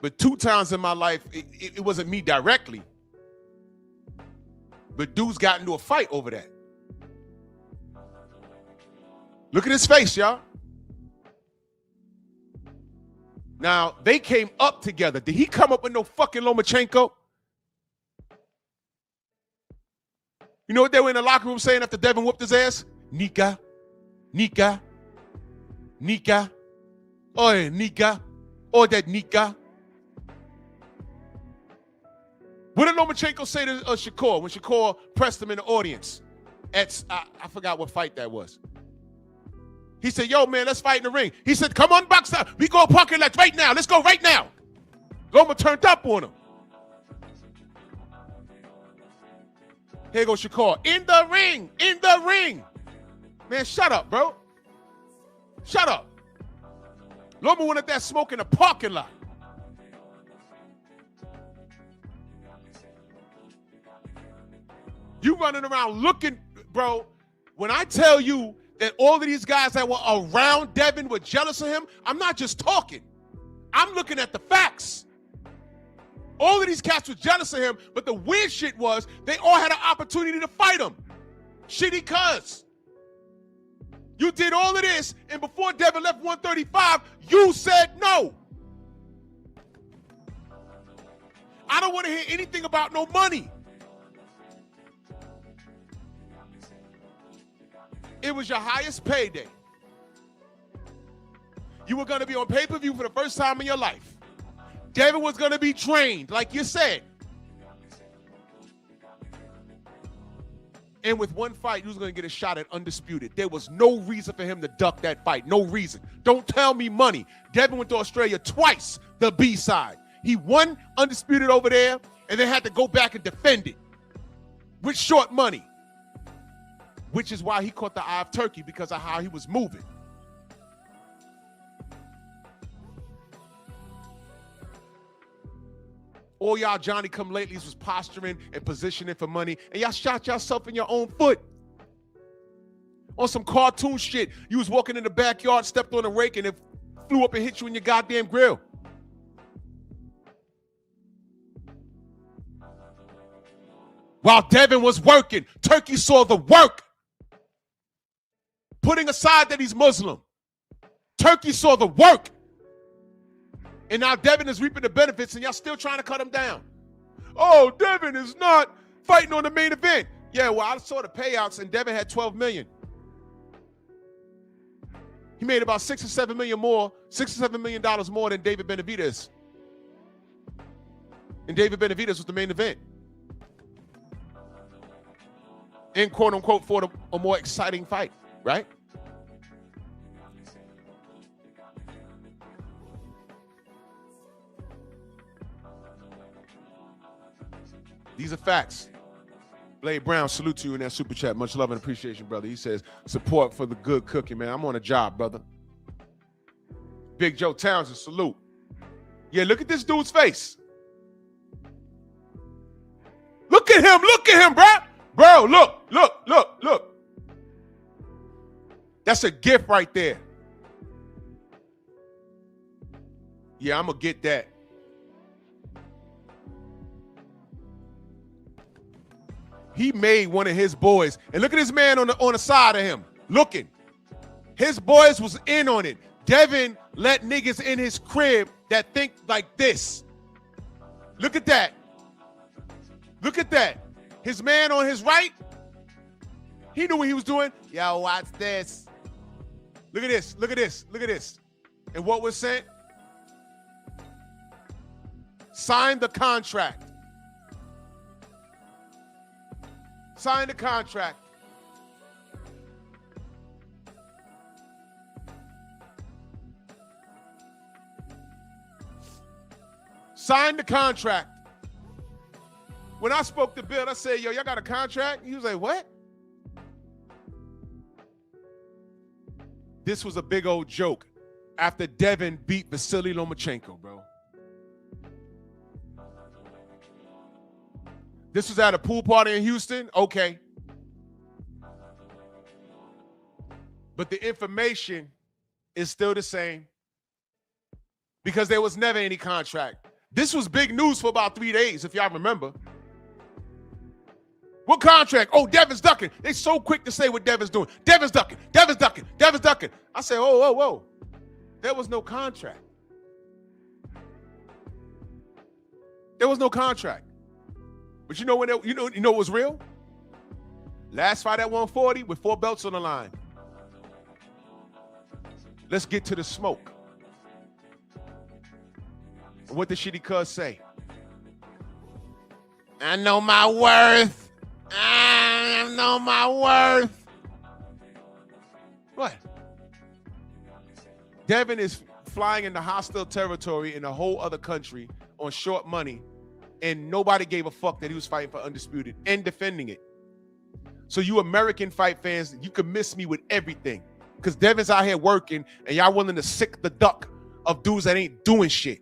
But 2 times in my life, it wasn't me directly. But dudes got into a fight over that. Look at his face, y'all. Now, they came up together. Did he come up with no fucking Lomachenko? You know what they were in the locker room saying after Devin whooped his ass? Nika, Nika, Nika, oi, Nika, or that Nika. What did Lomachenko say to Shakur when Shakur pressed him in the audience? I forgot what fight that was. He said, yo, man, let's fight in the ring. He said, come on, boxer. We go parking lot right now. Let's go right now. Loma turned up on him. Here goes Shakur. In the ring. In the ring. Man, shut up, bro. Shut up. Loma went up there smoking a parking lot. You running around looking, bro. When I tell you that all of these guys that were around Devin were jealous of him, I'm not just talking. I'm looking at the facts. All of these cats were jealous of him, but the weird shit was they all had an opportunity to fight him. Shtty Cuz. You did all of this, and before Devin left 135, you said no. I don't want to hear anything about no money. It was your highest payday. You were going to be on pay-per-view for the first time in your life. Devin was going to be drained, like you said. And with one fight, he was going to get a shot at Undisputed. There was no reason for him to duck that fight. No reason. Don't tell me money. Devin went to Australia twice, the B-side. He won Undisputed over there, and then had to go back and defend it with short money. Which is why he caught the eye of Turkey, because of how he was moving. All y'all Johnny-come-latelys was posturing and positioning for money, and y'all shot yourself in your own foot. On some cartoon shit. You was walking in the backyard, stepped on a rake, and it flew up and hit you in your goddamn grill. While Devin was working, Turkey saw the work. Putting aside that he's Muslim, Turkey saw the work. And now Devin is reaping the benefits, and y'all still trying to cut him down. Oh, Devin is not fighting on the main event. Yeah, well, I saw the payouts, and Devin had $12 million. He made about $6 or $7 million more, $6 or $7 million more than David Benavidez. And David Benavidez was the main event. And quote unquote for a more exciting fight, right? These are facts. Blade Brown, salute to you in that super chat. Much love and appreciation, brother. He says, support for the good cooking, man. I'm on a job, brother. Big Joe Townsend, salute. Yeah, look at this dude's face. Look at him, bro. Bro, look. That's a gift right there. Yeah, I'm going to get that. he made one of his boys. And look at this man on the side of him, looking. His boys was in on it. Devin let niggas in his crib that think like this. Look at that. Look at that. His man on his right, he knew what he was doing. Yo, watch this. Look at this. Look at this. Look at this. And what was sent? Sign the contract. Sign the contract. Sign the contract. When I spoke to Bill, I said, yo, y'all got a contract? He was like, what? This was a big old joke after Devin beat Vasily Lomachenko, bro. This was at a pool party in Houston? Okay. But the information is still the same because there was never any contract. This was big news for about 3 days, if y'all remember. What contract? Oh, Devin's ducking. They so quick to say what Devin's doing. Devin's ducking. Devin's ducking. Devin's ducking. I said, whoa, whoa, whoa. There was no contract. There was no contract. But you know when you know what was real? Last fight at 140 with 4 belts on the line. Let's get to the smoke. What did Shtty Cuz say? I know my worth. I know my worth. What? Devin is flying into hostile territory in a whole other country on short money, and nobody gave a fuck that he was fighting for Undisputed and defending it. So you American fight fans, you can miss me with everything because Devin's out here working and y'all willing to sick the duck of dudes that ain't doing shit.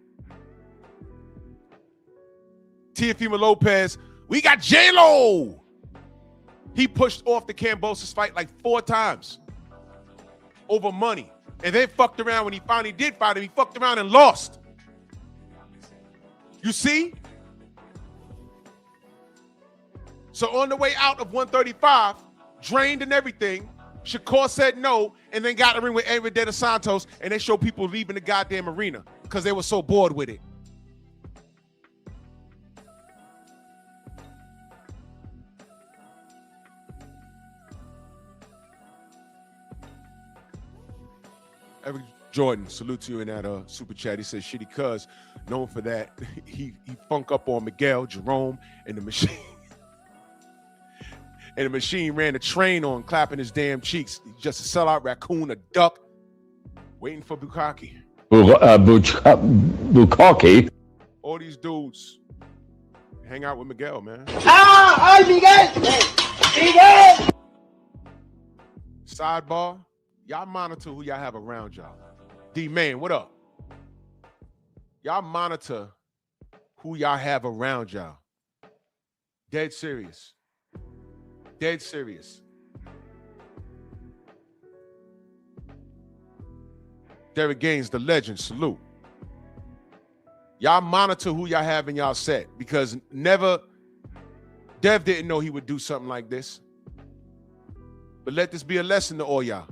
Teofimo Lopez, we got J-Lo. He pushed off the Kambosos fight like 4 times over money. And then fucked around when he finally did fight him. He fucked around and lost. You see? So on the way out of 135, drained and everything, Shakur said no, and then got in the ring with Edwin De Los Santos, and they showed people leaving the goddamn arena because they were so bored with it. Eric Jordan, salute to you in that super chat. He says Shtty Cuz, known for that. He funk up on Miguel, Jerome, and the machine. And the machine ran the train on, clapping his damn cheeks. He's just a sellout raccoon, a duck, waiting for Bukaki.
Bukaki.
All these dudes hang out with Miguel, man.
Ah, Miguel! Miguel!
Sidebar, y'all monitor who y'all have around y'all. D-Man, what up? Y'all monitor who y'all have around y'all. Dead serious. Dead serious. Derek Gaines, the legend, salute. Y'all monitor who y'all have in y'all set because Dev didn't know he would do something like this. But let this be a lesson to all y'all.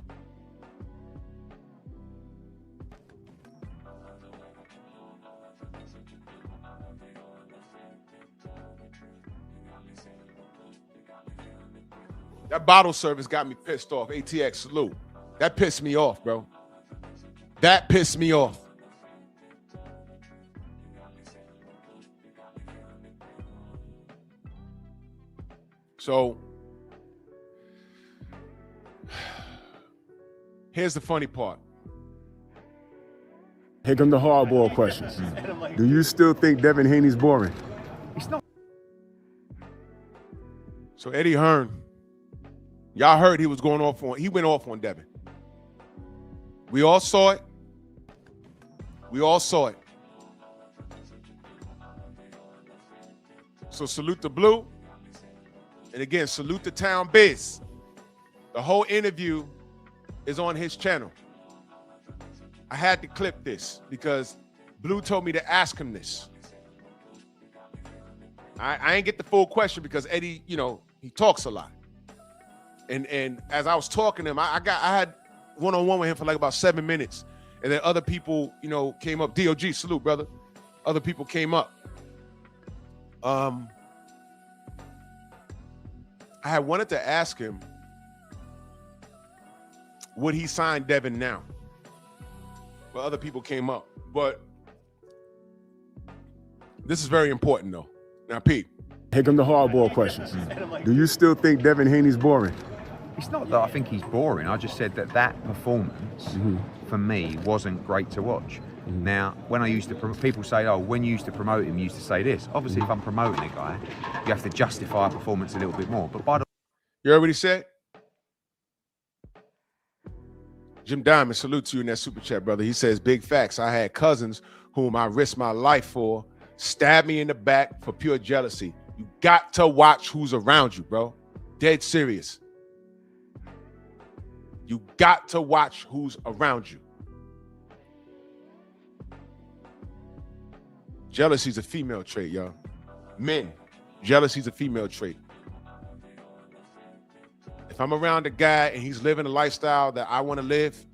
That bottle service got me pissed off. ATX, salute. That pissed me off, bro. That pissed me off. So, here's the funny part.
Here come the hardball questions. Do you still think Devin Haney's boring?
So Eddie Hearn, y'all heard he went off on Devin. We all saw it. We all saw it. So salute the Blue. And again, salute the Town Biz. The whole interview is on his channel. I had to clip this because Blue told me to ask him this. I ain't get the full question because Eddie, He talks a lot. And as I was talking to him, I had one-on-one with him for like about 7 minutes. And then other people, you know, came up. DOG, salute, brother. Other people came up. I had wanted to ask him, would he sign Devin now? But other people came up. But this is very important, though. Now, Pete.
Here come the hardball questions. Do you still think Devin Haney's boring?
It's not that I think he's boring. I just said that performance, for me, wasn't great to watch. Now, when I used to people say, oh, when you used to promote him, you used to say this. Obviously, if I'm promoting a guy, you have to justify a performance a little bit more. But by the
You heard what he said? Jim Diamond, salute to you in that super chat, brother. He says, big facts. I had cousins whom I risked my life for, stab me in the back for pure jealousy. You got to watch who's around you, bro. Dead serious. You got to watch who's around you. Jealousy's a female trait, y'all. Men, jealousy's a female trait. If I'm around a guy and he's living a lifestyle that I want to live,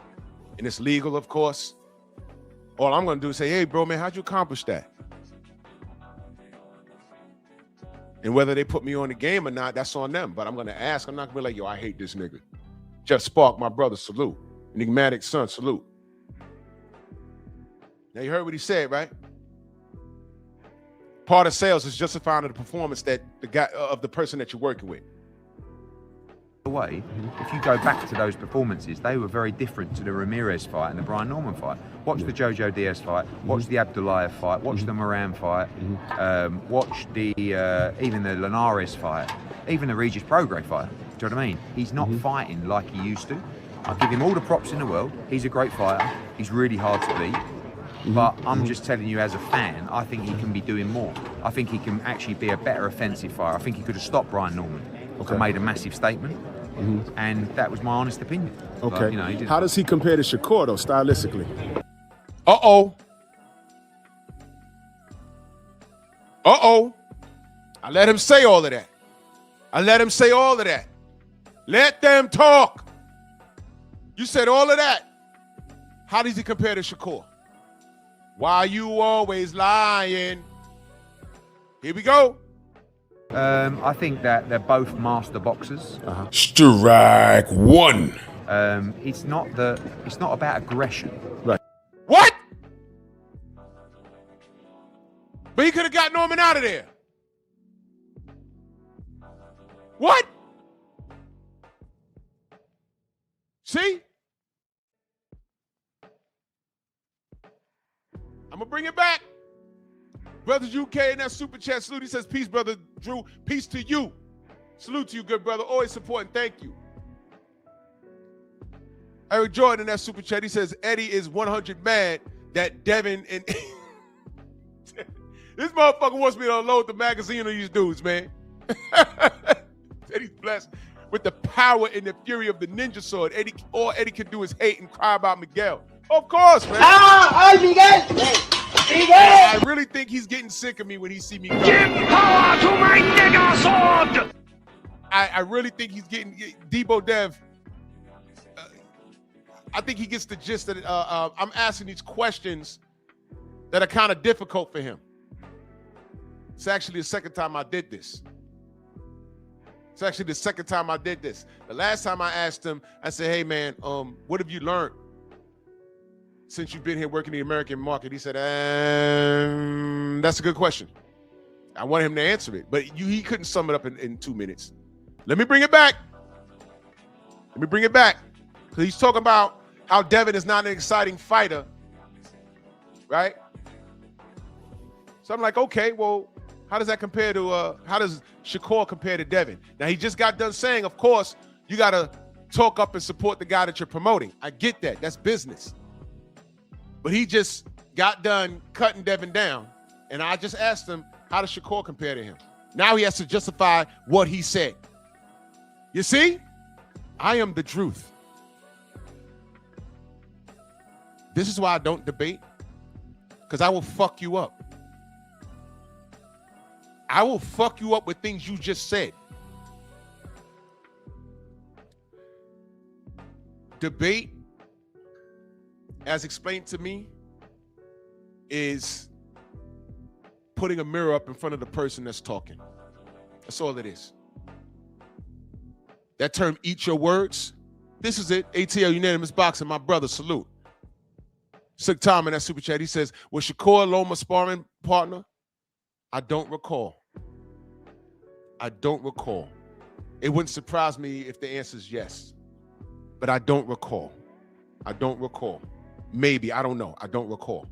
and it's legal, of course, all I'm going to do is say, hey, bro, man, how'd you accomplish that? And whether they put me on the game or not, that's on them. But I'm going to ask. I'm not going to be like, yo, I hate this nigga. Jeff Spark, my brother, salute. Enigmatic son, salute. Now, you heard what he said, right? Part of sales is justifying the performance that the guy of the person that you're working with.
way, if you go back to those performances, they were very different to the Ramirez fight and the Brian Norman fight. Watch the Jojo Diaz fight, watch the Abdullayev fight, watch the Moran fight, watch the even the Linares fight, even the Regis Prograis fight. Do you know what I mean? He's not fighting like he used to. I give him all the props in the world. He's a great fighter. He's really hard to beat. But I'm just telling you as a fan, I think he can be doing more. I think he can actually be a better offensive fighter. I think he could have stopped Brian Norman and made a massive statement. And that was my honest opinion.
Okay.
Like, you know,
how does he compare to Shakur, though, stylistically?
Uh-oh. Uh-oh. I let him say all of that. I let him say all of that. Let them talk. You said all of that. How does he compare to Shakur? Why you always lying? Here we go.
I think that they're both master boxers.
Strike one.
It's not about aggression.
Right.
What? But he could have got Norman out of there. What? See? I'm going to bring it back. Brothers UK in that super chat salute. He says, peace, brother Drew. Peace to you. Salute to you, good brother. Always supporting. Thank you. Eric Jordan in that super chat. He says, Eddie is 100 mad that Devin and... This motherfucker wants me to unload the magazine on these dudes, man. Eddie's blessed with the power and the fury of the ninja sword. All Eddie can do is hate and cry about Miguel. Of course, man.
Miguel!
I really think he's getting sick of me when he see me come.
Give power to my nigger sword!
I really think he's getting Debo Dev. I think he gets the gist that I'm asking these questions that are kind of difficult for him. It's actually the second time I did this. The last time I asked him, I said, hey, man, what have you learned since you've been here working the American market? He said, that's a good question. I wanted him to answer it, but he couldn't sum it up in 2 minutes. Let me bring it back. Because he's talking about how Devin is not an exciting fighter, right? So I'm like, okay, well, how does that compare to, how does Shakur compare to Devin? Now, he just got done saying, of course, you got to talk up and support the guy that you're promoting. I get that. That's business. But he just got done cutting Devin down. And I just asked him, how does Shakur compare to him? Now he has to justify what he said. You see? I am the truth. This is why I don't debate. Because I will fuck you up. I will fuck you up with things you just said. debate, as explained to me, is putting a mirror up in front of the person that's talking. That's all it is. That term, eat your words, this is it. ATL Unanimous Boxing, my brother, salute. Sick Tom in that super chat, he says, was Shakur Loma sparring partner? I don't recall. I don't recall. It wouldn't surprise me if the answer is yes, but I don't recall. I don't recall. Maybe, I don't know. I don't recall.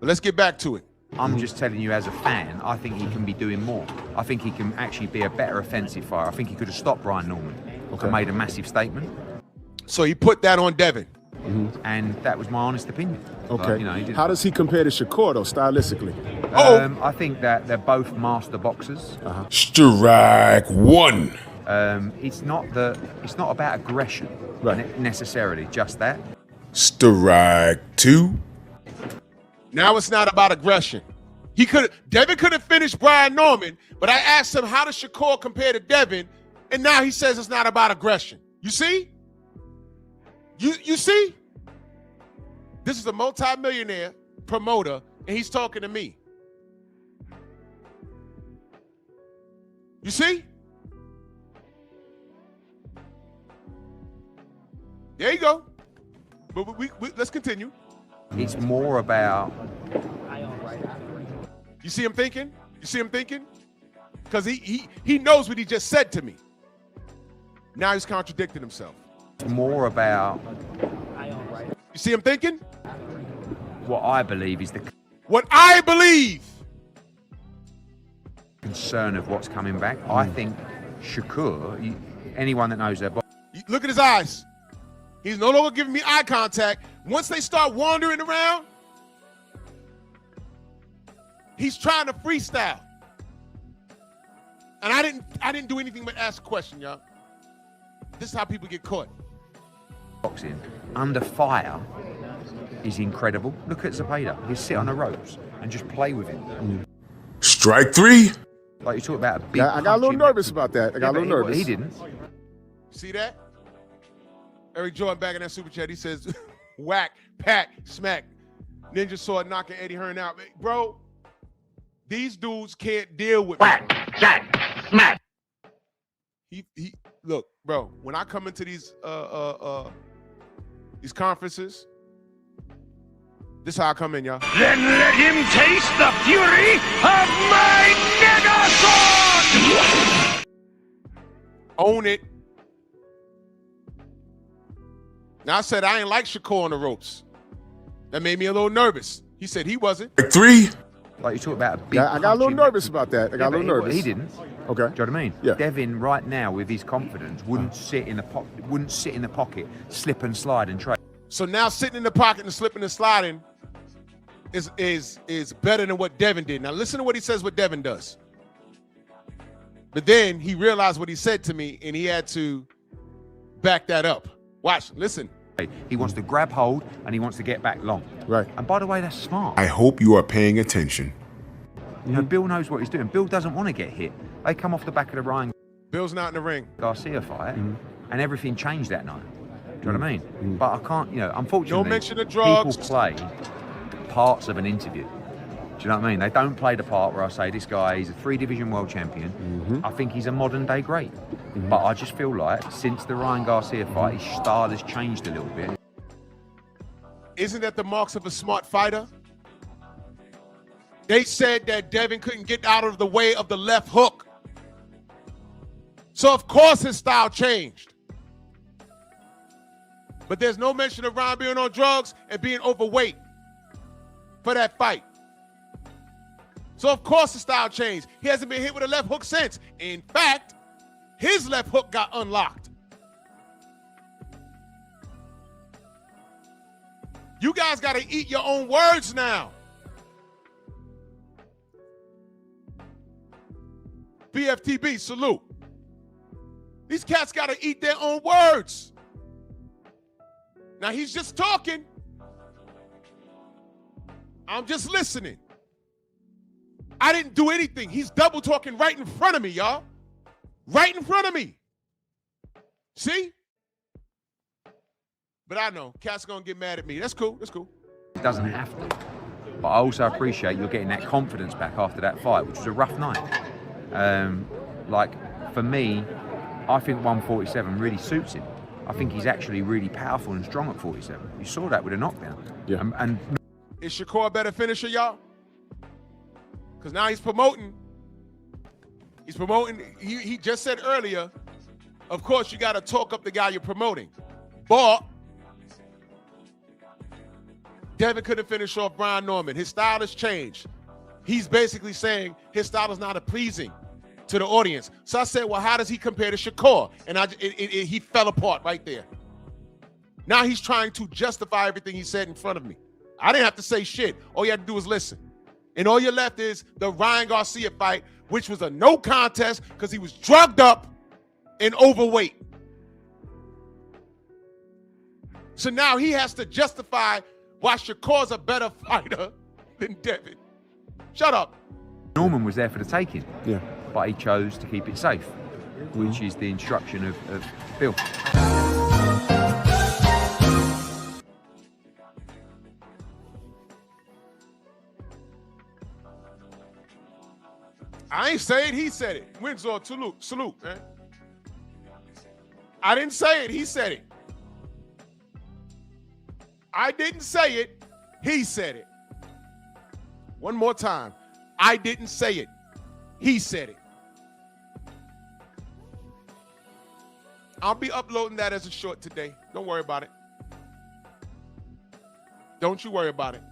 But let's get back to it.
I'm just telling you as a fan, I think he can be doing more. I think he can actually be a better offensive fighter. I think he could have stopped Brian Norman and made a massive statement.
So he put that on Devin.
And that was my honest opinion.
Okay.
Like,
how does he compare to Shakur, though, stylistically?
I think that they're both master boxers.
Strike one.
It's not about aggression necessarily, just that.
Strike two. Now it's not about aggression. Devin could have finished Brian Norman, but I asked him, how does Shakur compare to Devin? And now he says it's not about aggression. You see? You see? This is a multi-millionaire promoter, and he's talking to me. You see? There you go. But we let's continue.
It's more about...
You see him thinking? You see him thinking? Because he knows what he just said to me. Now he's contradicting himself.
It's more about...
You see him thinking?
What I believe is the...
What I believe!
Concern of what's coming back. I think Shakur, anyone that knows their body...
Look at his eyes. He's no longer giving me eye contact. Once they start wandering around, he's trying to freestyle. And I didn't do anything but ask a question, y'all. This is how people get caught.
Boxing under fire is incredible. Look at Zepeda. He'll sit on the ropes and just play with him.
Strike three.
Like you talk about a big...
I got a little nervous about that. I got a little nervous.
He didn't.
See that? Eric Jordan back in that super chat. He says, whack, pack, smack. Ninja Sword knocking Eddie Hearn out. Bro, these dudes can't deal with
Whack, jack, smack.
He look, bro, when I come into these conferences, this is how I come in, y'all.
Then let him taste the fury of my Megasword!
Own it. Now I said I ain't like Shakur on the ropes. That made me a little nervous. He said he wasn't. Three.
Like you talk about a big...
I got a little nervous about that. I got a little nervous.
He didn't.
Okay.
Do you know what I mean?
Yeah.
Devin right now with his confidence wouldn't sit in the pocket, slip and slide and trade.
So now sitting in the pocket and slipping and sliding is better than what Devin did. Now listen to what he says what Devin does. But then he realized what he said to me and he had to back that up. Watch, listen.
He wants to grab hold and he wants to get back long.
Right.
And by the way, that's smart.
I hope you are paying attention.
You know, Bill knows what he's doing. Bill doesn't want to get hit. They come off the back of the Ryan
Bill's not in the ring.
Garcia fight, and everything changed that night. Do you know what I mean? But I can't, unfortunately,
No mention of drugs.
People play parts of an interview. Do you know what I mean? They don't play the part where I say, this guy, he's a 3-division world champion. I think he's a modern day great. But I just feel like since the Ryan Garcia fight, his style has changed a little bit.
Isn't that the marks of a smart fighter? They said that Devin couldn't get out of the way of the left hook. So of course his style changed. But there's no mention of Ryan being on drugs and being overweight for that fight. So of course the style changed. He hasn't been hit with a left hook since. In fact, his left hook got unlocked. You guys got to eat your own words now. BFTB, salute. These cats got to eat their own words. Now he's just talking. I'm just listening. I didn't do anything. He's double talking right in front of me, y'all. Right in front of me. See? But I know cats gonna get mad at me. That's cool. That's cool.
He doesn't have to. But I also appreciate you're getting that confidence back after that fight, which was a rough night. Like, for me, I think 147 really suits him. I think he's actually really powerful and strong at 47. You saw that with a knockdown.
Yeah.
And
Is Shakur a better finisher, y'all? Because now he's promoting. He's promoting. He just said earlier, of course, you got to talk up the guy you're promoting. But Devin couldn't finish off Brian Norman. His style has changed. He's basically saying his style is not pleasing to the audience. So I said, well, how does he compare to Shakur? And he fell apart right there. Now he's trying to justify everything he said in front of me. I didn't have to say shit. All you had to do was listen. And all you're left is the Ryan Garcia fight, which was a no contest because he was drugged up and overweight. So now he has to justify why Shakur's a better fighter than Devin. Shut up.
Norman was there for the taking.
Yeah.
But he chose to keep it safe, which is the instruction of Bill.
I ain't say it, he said it. Windsor, salute, man. I didn't say it, he said it. I didn't say it, he said it. One more time. I didn't say it, he said it. I'll be uploading that as a short today. Don't worry about it. Don't you worry about it.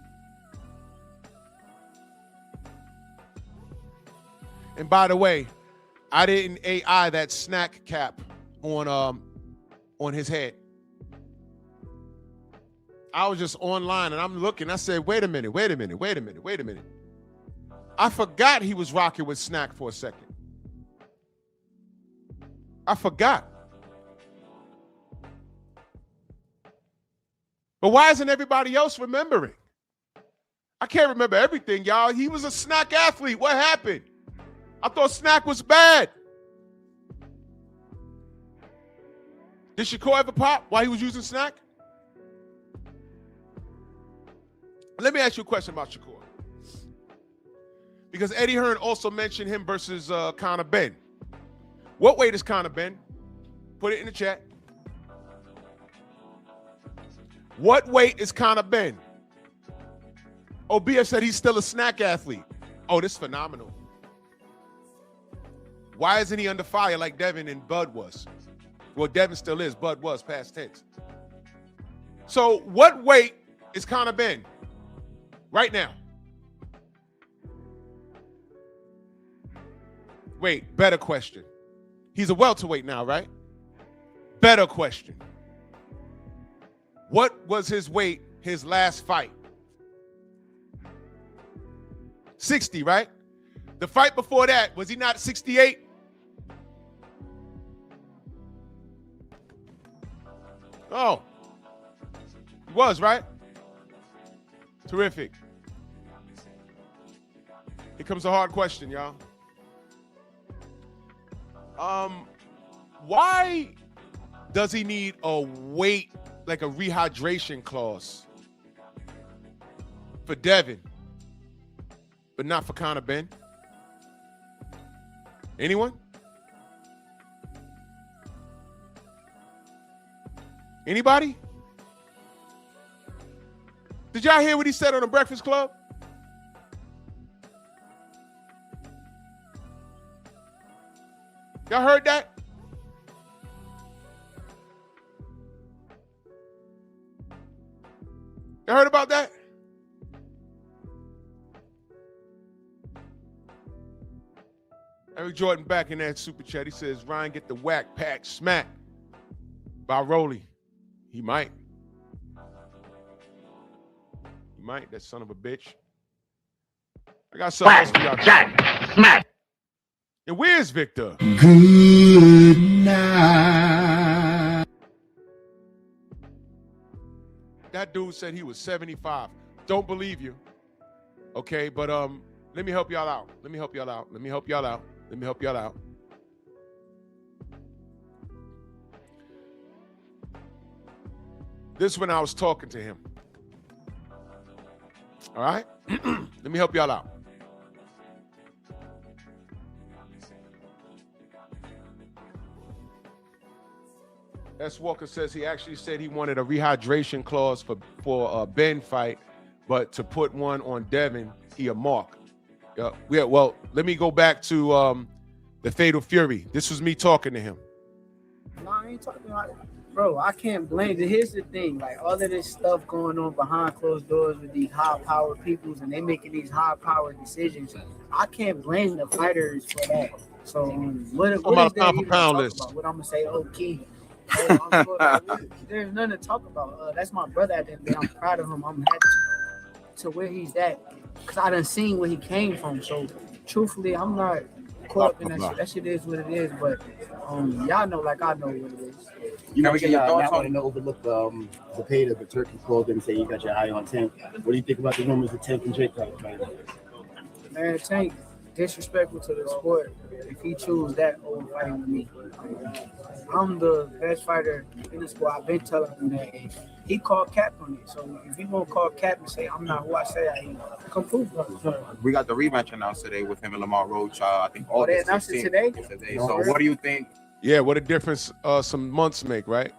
And by the way, I didn't AI that snack cap on his head. I was just online and I'm looking. I said, wait a minute. I forgot he was rocking with snack for a second. I forgot. But why isn't everybody else remembering? I can't remember everything, y'all. He was a snack athlete. What happened? I thought snack was bad. Did Shakur ever pop while he was using snack? Let me ask you a question about Shakur. Because Eddie Hearn also mentioned him versus Conor Benn. What weight is Conor Benn? Put it in the chat. What weight is Conor Benn? Oh, BF said he's still a snack athlete. Oh, this is phenomenal. Why isn't he under fire like Devin and Bud was? Well, Devin still is. Bud was, past tense. So what weight is Conor Benn right now? Wait, better question. He's a welterweight now, right? Better question. What was his weight his last fight? 60, right? The fight before that, was he not 68? Oh, he was, right? Terrific. Here comes a hard question, y'all. Why does he need a weight, like a rehydration clause for Devin, but not for Conor Benn? Anyone? Anybody? Did y'all hear what he said on the Breakfast Club? Y'all heard that? You heard about that? Eric Jordan back in that super chat. He says, Ryan get the whack pack smack by Rolly. He might. He might, that son of a bitch. I got something else for y'all.
Jack, smack.
And where's Victor?
Good night.
That dude said he was 75. Don't believe you. Okay, but let me help y'all out. Let me help y'all out. This is when I was talking to him. All right? Let me help y'all out. S. Walker says he actually said he wanted a rehydration clause for a Ben fight, but to put one on Devin, he a mark. Yeah, well, let me go back to the Fatal Fury. This was me talking to him.
No, I ain't talking about it. Bro, I can't blame it. Here's the thing, like all of this stuff going on behind closed doors with these high-powered peoples and they making these high-powered decisions. I can't blame the fighters for that. So what is there even to talk about? What I'm gonna say, okay. There's nothing to talk about. That's my brother at the end of the day. I'm proud of him. I'm happy to where he's at because I done seen where he came from. So truthfully, I'm not caught up in that shit. That shit is what it is. But y'all know like I know what it is.
You know, we get your thoughts on to overlook the pay of the Turkey called and say you got your eye on Tank. What do you think about the rumors of Tank and Jacob?
Man, Tank disrespectful to the sport if he choose that over fighting with me. I'm the best fighter in the sport. I've been telling him that. He called cap on it. So if he won't call cap and say I'm not who I say I am, come prove it.
We got the rematch announced today with him and Lamar Roach. I think all
they announced it today.
So what do you think?
Yeah, what a difference some months make, right?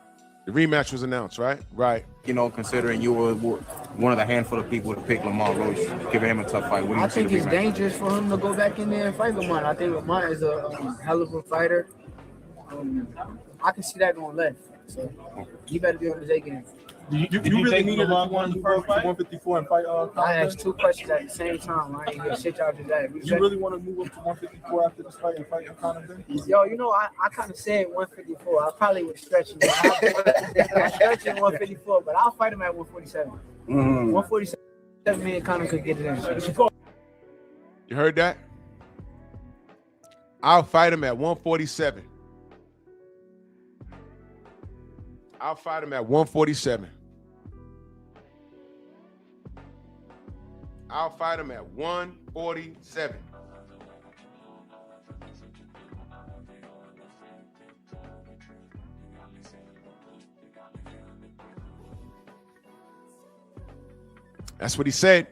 The rematch was announced, right? Right.
You know, considering you were one of the handful of people to pick Lamar Roach, giving him a tough fight.
I think it's dangerous for him to go back in there and fight Lamar. I think Lamar is a hell of a fighter. I can see that going left. So he better be on his A game.
You really needed to want to move up to 154 and fight?
I asked two questions at the same time. I ain't hear shit y'all just asked.
You really want to move up to 154 after this fight and fight your Conor Ben?
Yo, you know, I kind of said 154. I probably was stretching. I'm stretching 154, but I'll fight him at 147. 147, me and Conor could get it in.
You heard that? I'll fight him at 147. I'll fight him at 147. I'll fight him at 147. That's what he said.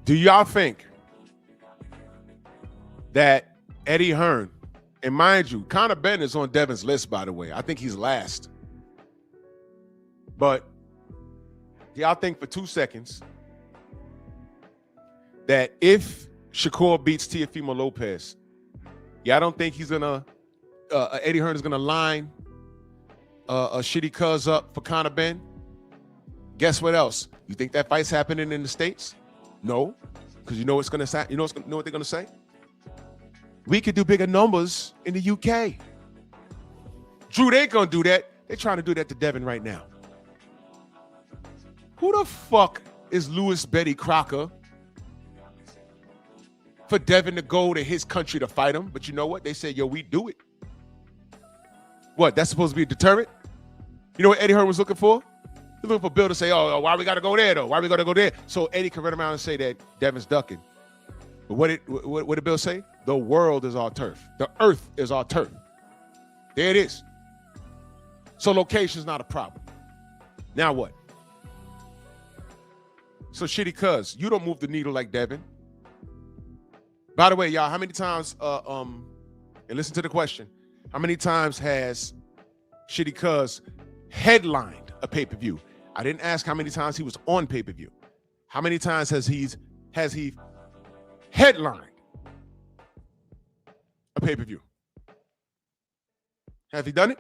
Do y'all think that Eddie Hearn, and mind you, Conor Ben is on Devin's list, by the way. I think he's last. But y'all think for 2 seconds that if Shakur beats Teofimo Lopez, I don't think he's gonna Eddie Hearn is gonna line a Shtty Cuz up for Conor Ben. Guess what else? You think that fight's happening in the States? No, because you know what's gonna say. You know what they're gonna say? We could do bigger numbers in the UK. Drew, they ain't gonna do that. They're trying to do that to Devin right now. Who the fuck is Louis Betty Crocker for Devin to go to his country to fight him? But you know what? They said, yo, we do it. What, that's supposed to be a deterrent? You know what Eddie Hearn was looking for? He's looking for Bill to say, oh, why we gotta go there though? Why we gotta go there? So Eddie can run around and say that Devin's ducking. But what did Bill say? The world is our turf. The earth is our turf. There it is. So location's not a problem. Now what? So Shtty Cuz, you don't move the needle like Devin. By the way, y'all, how many times, and listen to the question, how many times has Shtty Cuz headlined a pay-per-view? I didn't ask how many times he was on pay-per-view. How many times has he headlined a pay-per-view? Have he done it?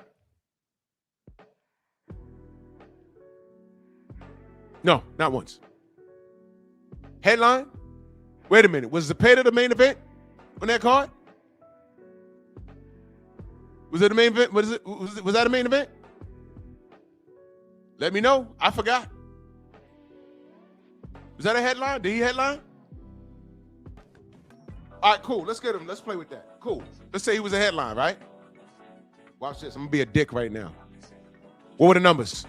No, not once. Headline? Wait a minute. Was Zepeda the main event on that card? Was it the main event? Was that a main event? Let me know. I forgot. Was that a headline? Did he headline? All right, cool. Let's get him. Let's play with that. Cool. Let's say he was a headline, right? Watch this. I'm going to be a dick right now. What were the numbers?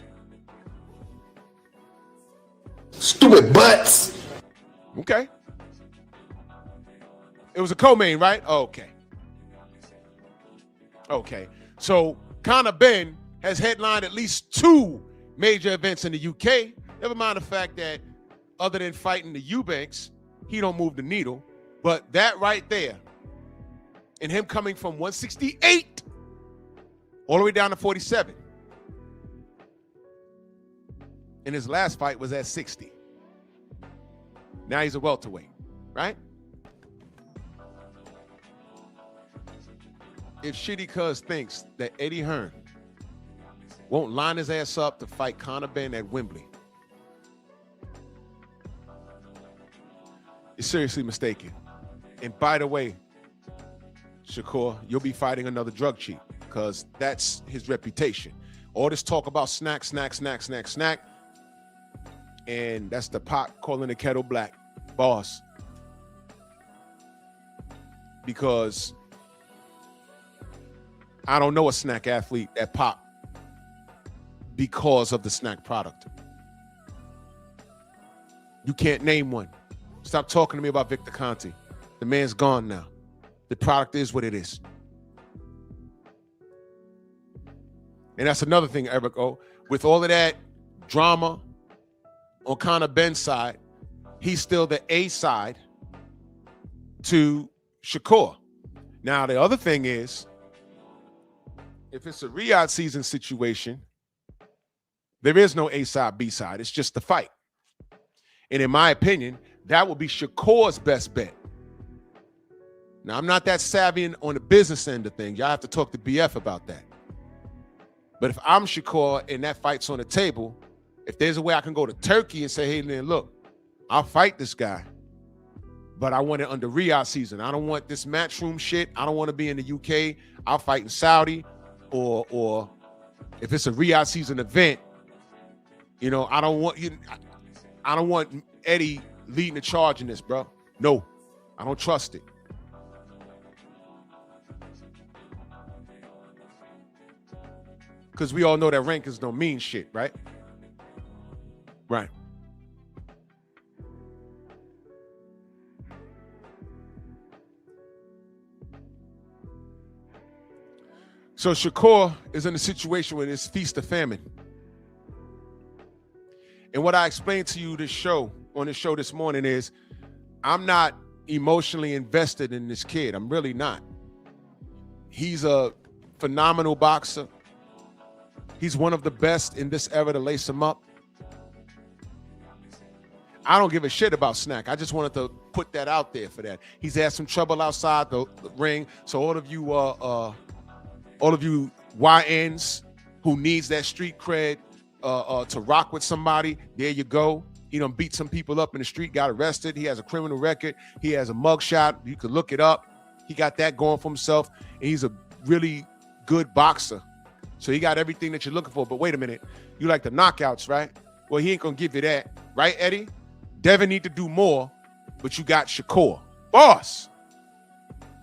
Stupid butts.
Okay. It was a co-main, right? Okay. Okay. So Conor Ben has headlined at least 2 major events in the UK. Never mind the fact that other than fighting the Eubanks, he don't move the needle. But that right there, and him coming from 168 all the way down to 47. And his last fight was at 60. Now he's a welterweight, right? If Shtty Cuz thinks that Eddie Hearn won't line his ass up to fight Conor Ben at Wembley, you're seriously mistaken. And by the way, Shakur, you'll be fighting another drug cheat because that's his reputation. All this talk about snack, and that's the pot calling the kettle black, boss. Because I don't know a snack athlete that pop because of the snack product. You can't name one. Stop talking to me about Victor Conte. The man's gone now. The product is what it is. And that's another thing, Erico. With all of that drama on Conor Ben's side, he's still the A side to Shakur. Now, the other thing is, if it's a Riyadh season situation, there is no A side, B side. It's just the fight. And in my opinion, that would be Shakur's best bet. Now, I'm not that savvy on the business end of things. Y'all have to talk to BF about that. But if I'm Shakur and that fight's on the table, if there's a way I can go to Turkey and say, hey, man, look, I'll fight this guy, but I want it under Riyadh season. I don't want this matchroom shit. I don't want to be in the UK. I'll fight in Saudi, or if it's a Riyadh season event, you know, I don't want Eddie leading the charge in this, bro. No, I don't trust it. Because we all know that rankings don't mean shit, right? Right. So Shakur is in a situation where it's feast or famine. And what I explained to you on this show this morning is I'm not emotionally invested in this kid. I'm really not. He's a phenomenal boxer. He's one of the best in this era to lace him up. I don't give a shit about Snack. I just wanted to put that out there for that. He's had some trouble outside the ring. So all of you YNs who needs that street cred to rock with somebody, there you go. He done beat some people up in the street, got arrested. He has a criminal record. He has a mugshot. You could look it up. He got that going for himself. And he's a really good boxer. So he got everything that you're looking for. But wait a minute. You like the knockouts, right? Well, he ain't going to give you that. Right, Eddie? Devin need to do more, but you got Shakur. Boss.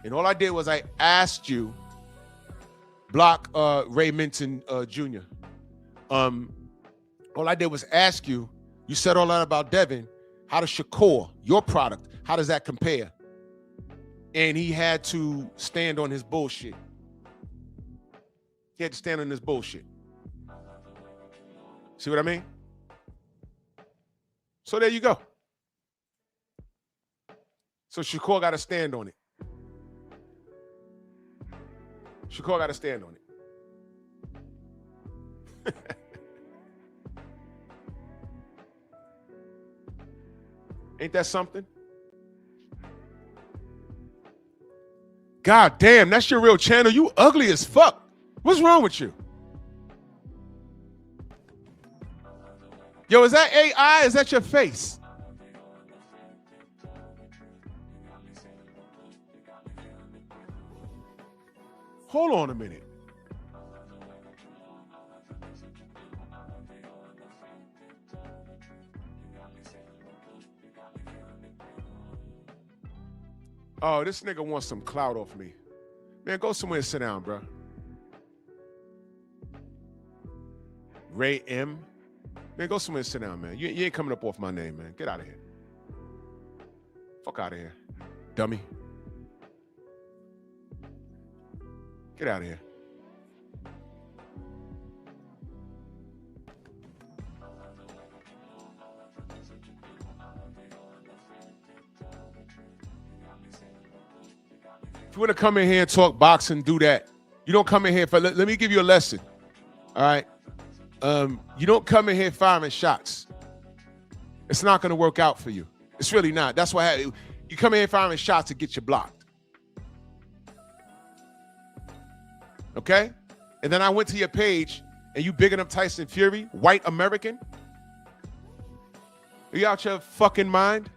And all I did was I asked you, block Ray Minton Jr. All I did was ask you, you said all that about Devin. How does Shakur, your product, how does that compare? And he had to stand on his bullshit. He had to stand on his bullshit. See what I mean? So there you go. So Shakur got to stand on it. Shakur got to stand on it. Ain't that something? God damn, that's your real channel. You ugly as fuck. What's wrong with you? Yo, is that AI? Is that your face? Hold on a minute. Oh, this nigga wants some clout off me. Man, go somewhere and sit down, bro. Ray M. Man, go somewhere and sit down, man. You ain't coming up off my name, man. Get out of here. Fuck out of here, dummy. Get out of here. If you want to come in here and talk boxing, do that. You don't come in here for, let me give you a lesson. All right. You don't come in here firing shots. It's not going to work out for you. It's really not. That's why you come in here firing shots to get you blocked. Okay? And then I went to your page and you bigging up Tyson Fury, white American. Are you out your fucking mind?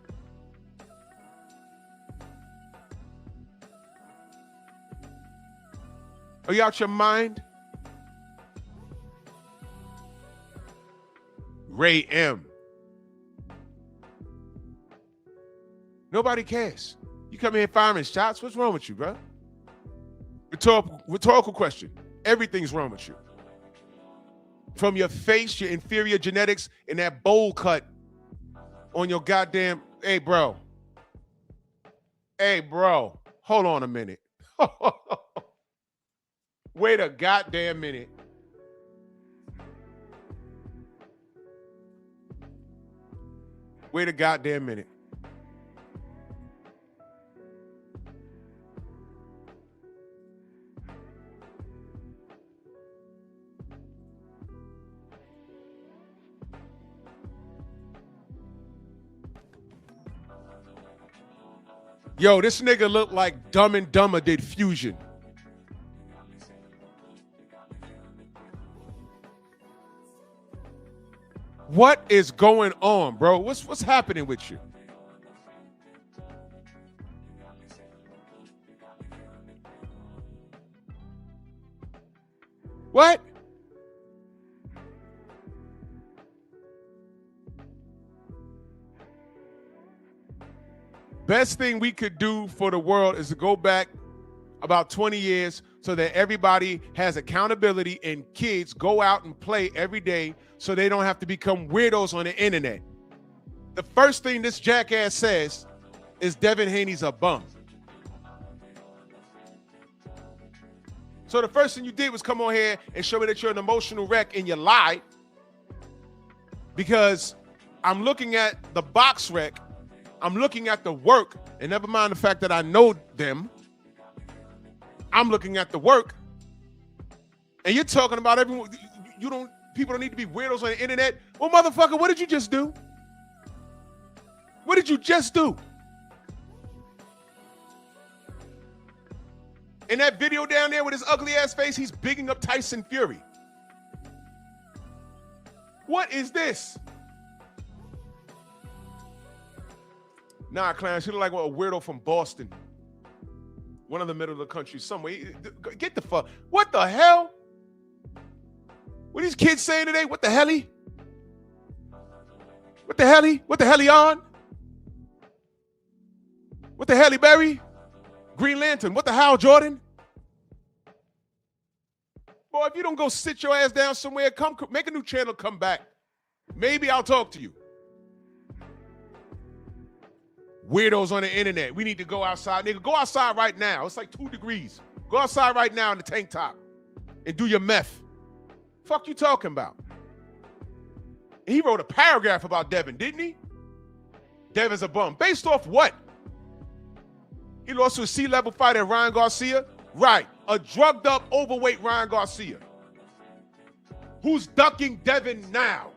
Are you out your mind? Ray M. Nobody cares. You come in here firing shots. What's wrong with you, bro? Rhetorical question. Everything's wrong with you. From your face, your inferior genetics, and that bowl cut on your goddamn. Hey, bro. Hey, bro. Hold on a minute. Wait a goddamn minute. Wait a goddamn minute. Yo, this nigga looked like Dumb and Dumber did Fusion. What is going on, bro? What's happening with you? What? Best thing we could do for the world is to go back about 20 years so that everybody has accountability and kids go out and play every day so they don't have to become weirdos on the internet. The first thing this jackass says is Devin Haney's a bum. So the first thing you did was come on here and show me that you're an emotional wreck and you lied, because I'm looking at the box wreck, I'm looking at the work, and never mind the fact that I know them, I'm looking at the work, and you're talking about everyone. People don't need to be weirdos on the internet. Well, motherfucker, what did you just do? What did you just do? In that video down there with his ugly ass face, he's bigging up Tyson Fury. What is this? Nah, Clarence, you look like a weirdo from Boston. One of the middle of the country somewhere. Get the fuck. What the hell? What these kids saying today? What the helly? What the helly? What the helly on? What the helly Berry? Green Lantern. What the hell, Jordan? Boy, if you don't go sit your ass down somewhere, come make a new channel, come back. Maybe I'll talk to you. Weirdos on the internet. We need to go outside. Nigga, go outside right now. It's like 2 degrees. Go outside right now in the tank top and do your meth. Fuck you talking about? And he wrote a paragraph about Devin, didn't he? Devin's a bum. Based off what? He lost to a C-level fighter, Ryan Garcia? Right. A drugged up, overweight Ryan Garcia. Who's ducking Devin now?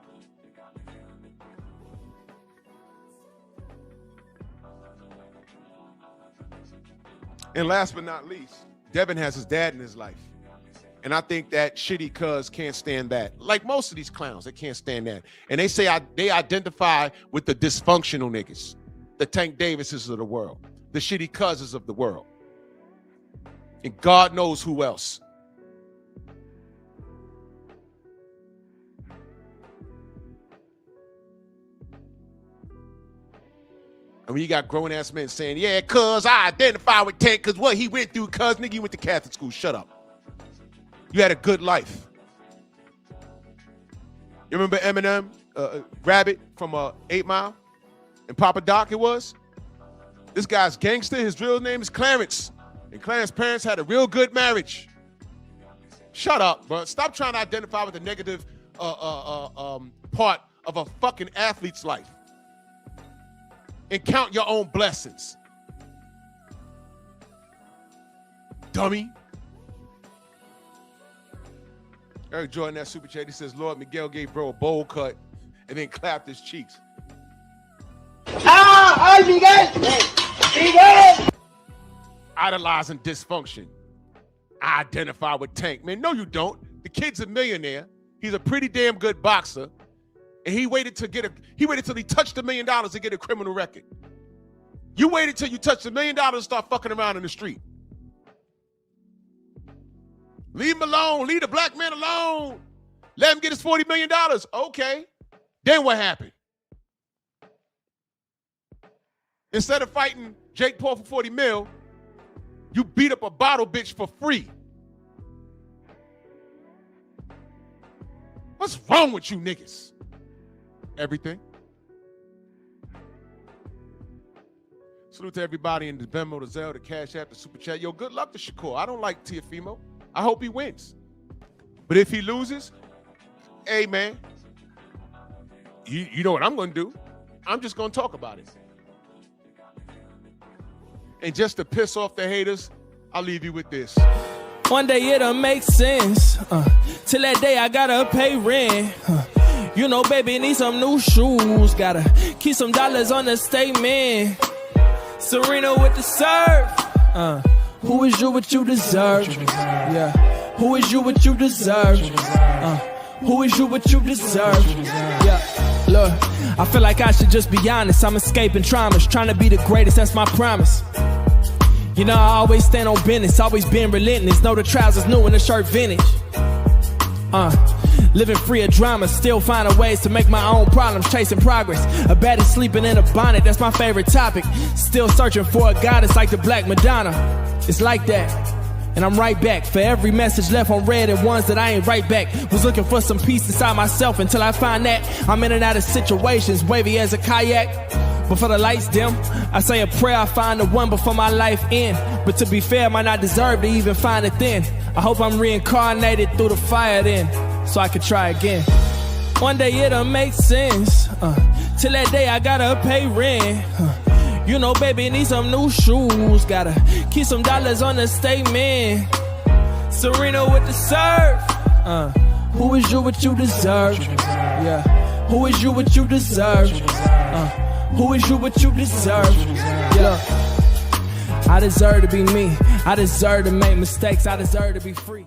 And last but not least, Devin has his dad in his life. And I think that Shtty Cuz can't stand that. Like most of these clowns, they can't stand that. And they say they identify with the dysfunctional niggas, the Tank Davises of the world, the Shtty Cuzes of the world. And God knows who else. And when you got grown-ass men saying, yeah, cuz I identify with Tank because what he went through, cuz nigga, you went to Catholic school. Shut up. You had a good life. You remember Eminem, Rabbit from 8 Mile? And Papa Doc it was? This guy's gangster. His real name is Clarence. And Clarence's parents had a real good marriage. Shut up, bro. Stop trying to identify with the negative part of a fucking athlete's life. And count your own blessings. dummy. Eric Jordan, that super chat, he says, Lord Miguel gave bro a bowl cut and then clapped his cheeks.
¡Ay, Miguel! ¡Miguel!
Idolizing dysfunction. I identify with Tank. Man, no, you don't. The kid's a millionaire. He's a pretty damn good boxer. And he waited till he touched $1 million to get a criminal record. You waited till you touched $1 million to start fucking around in the street. Leave him alone. Leave the black man alone. Let him get his $40 million. Okay. Then what happened? Instead of fighting Jake Paul for 40 mil, you beat up a bottle bitch for free. What's wrong with you niggas? Everything. Salute to everybody in the Venmo, the Zelle, the Cash App, the Super Chat. Yo, good luck to Shakur. I don't like Tiafimo. I hope he wins. But if he loses, hey, man, you know what I'm going to do? I'm just going to talk about it. And just to piss off the haters, I'll leave you with this.
One day it'll make sense. Till that day I gotta pay rent. You know, baby, need some new shoes. Gotta keep some dollars on the statement. Serena with the serve. Who is you what you deserve? Yeah. Who is you what you deserve? Who is you what you deserve? Yeah. Look, I feel like I should just be honest. I'm escaping traumas, trying to be the greatest, that's my promise. You know, I always stand on business, always been relentless. Know the trousers new and the shirt vintage. Living free of drama, still finding ways to make my own problems, chasing progress. A baddie sleeping in a bonnet, that's my favorite topic. Still searching for a goddess like the Black Madonna. It's like that, and I'm right back. For every message left on red and ones that I ain't right back. Was looking for some peace inside myself until I find that I'm in and out of situations, wavy as a kayak. Before the lights dim, I say a prayer, I find the one before my life end. But to be fair, I might not deserve to even find it then. I hope I'm reincarnated through the fire then, so I could try again. One day it'll make sense. Till that day I gotta pay rent. You know, baby, need some new shoes. Gotta keep some dollars on the statement. Serena with the serve. Who is you what you deserve? Yeah. Who is you what you deserve? Who is you what you deserve? Yeah. I deserve to be me. I deserve to make mistakes. I deserve to be free.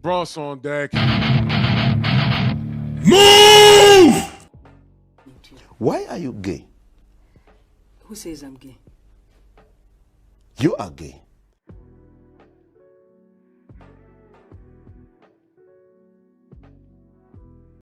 Bronx on deck. Move!
Why are you gay?
Who says I'm gay?
You are gay.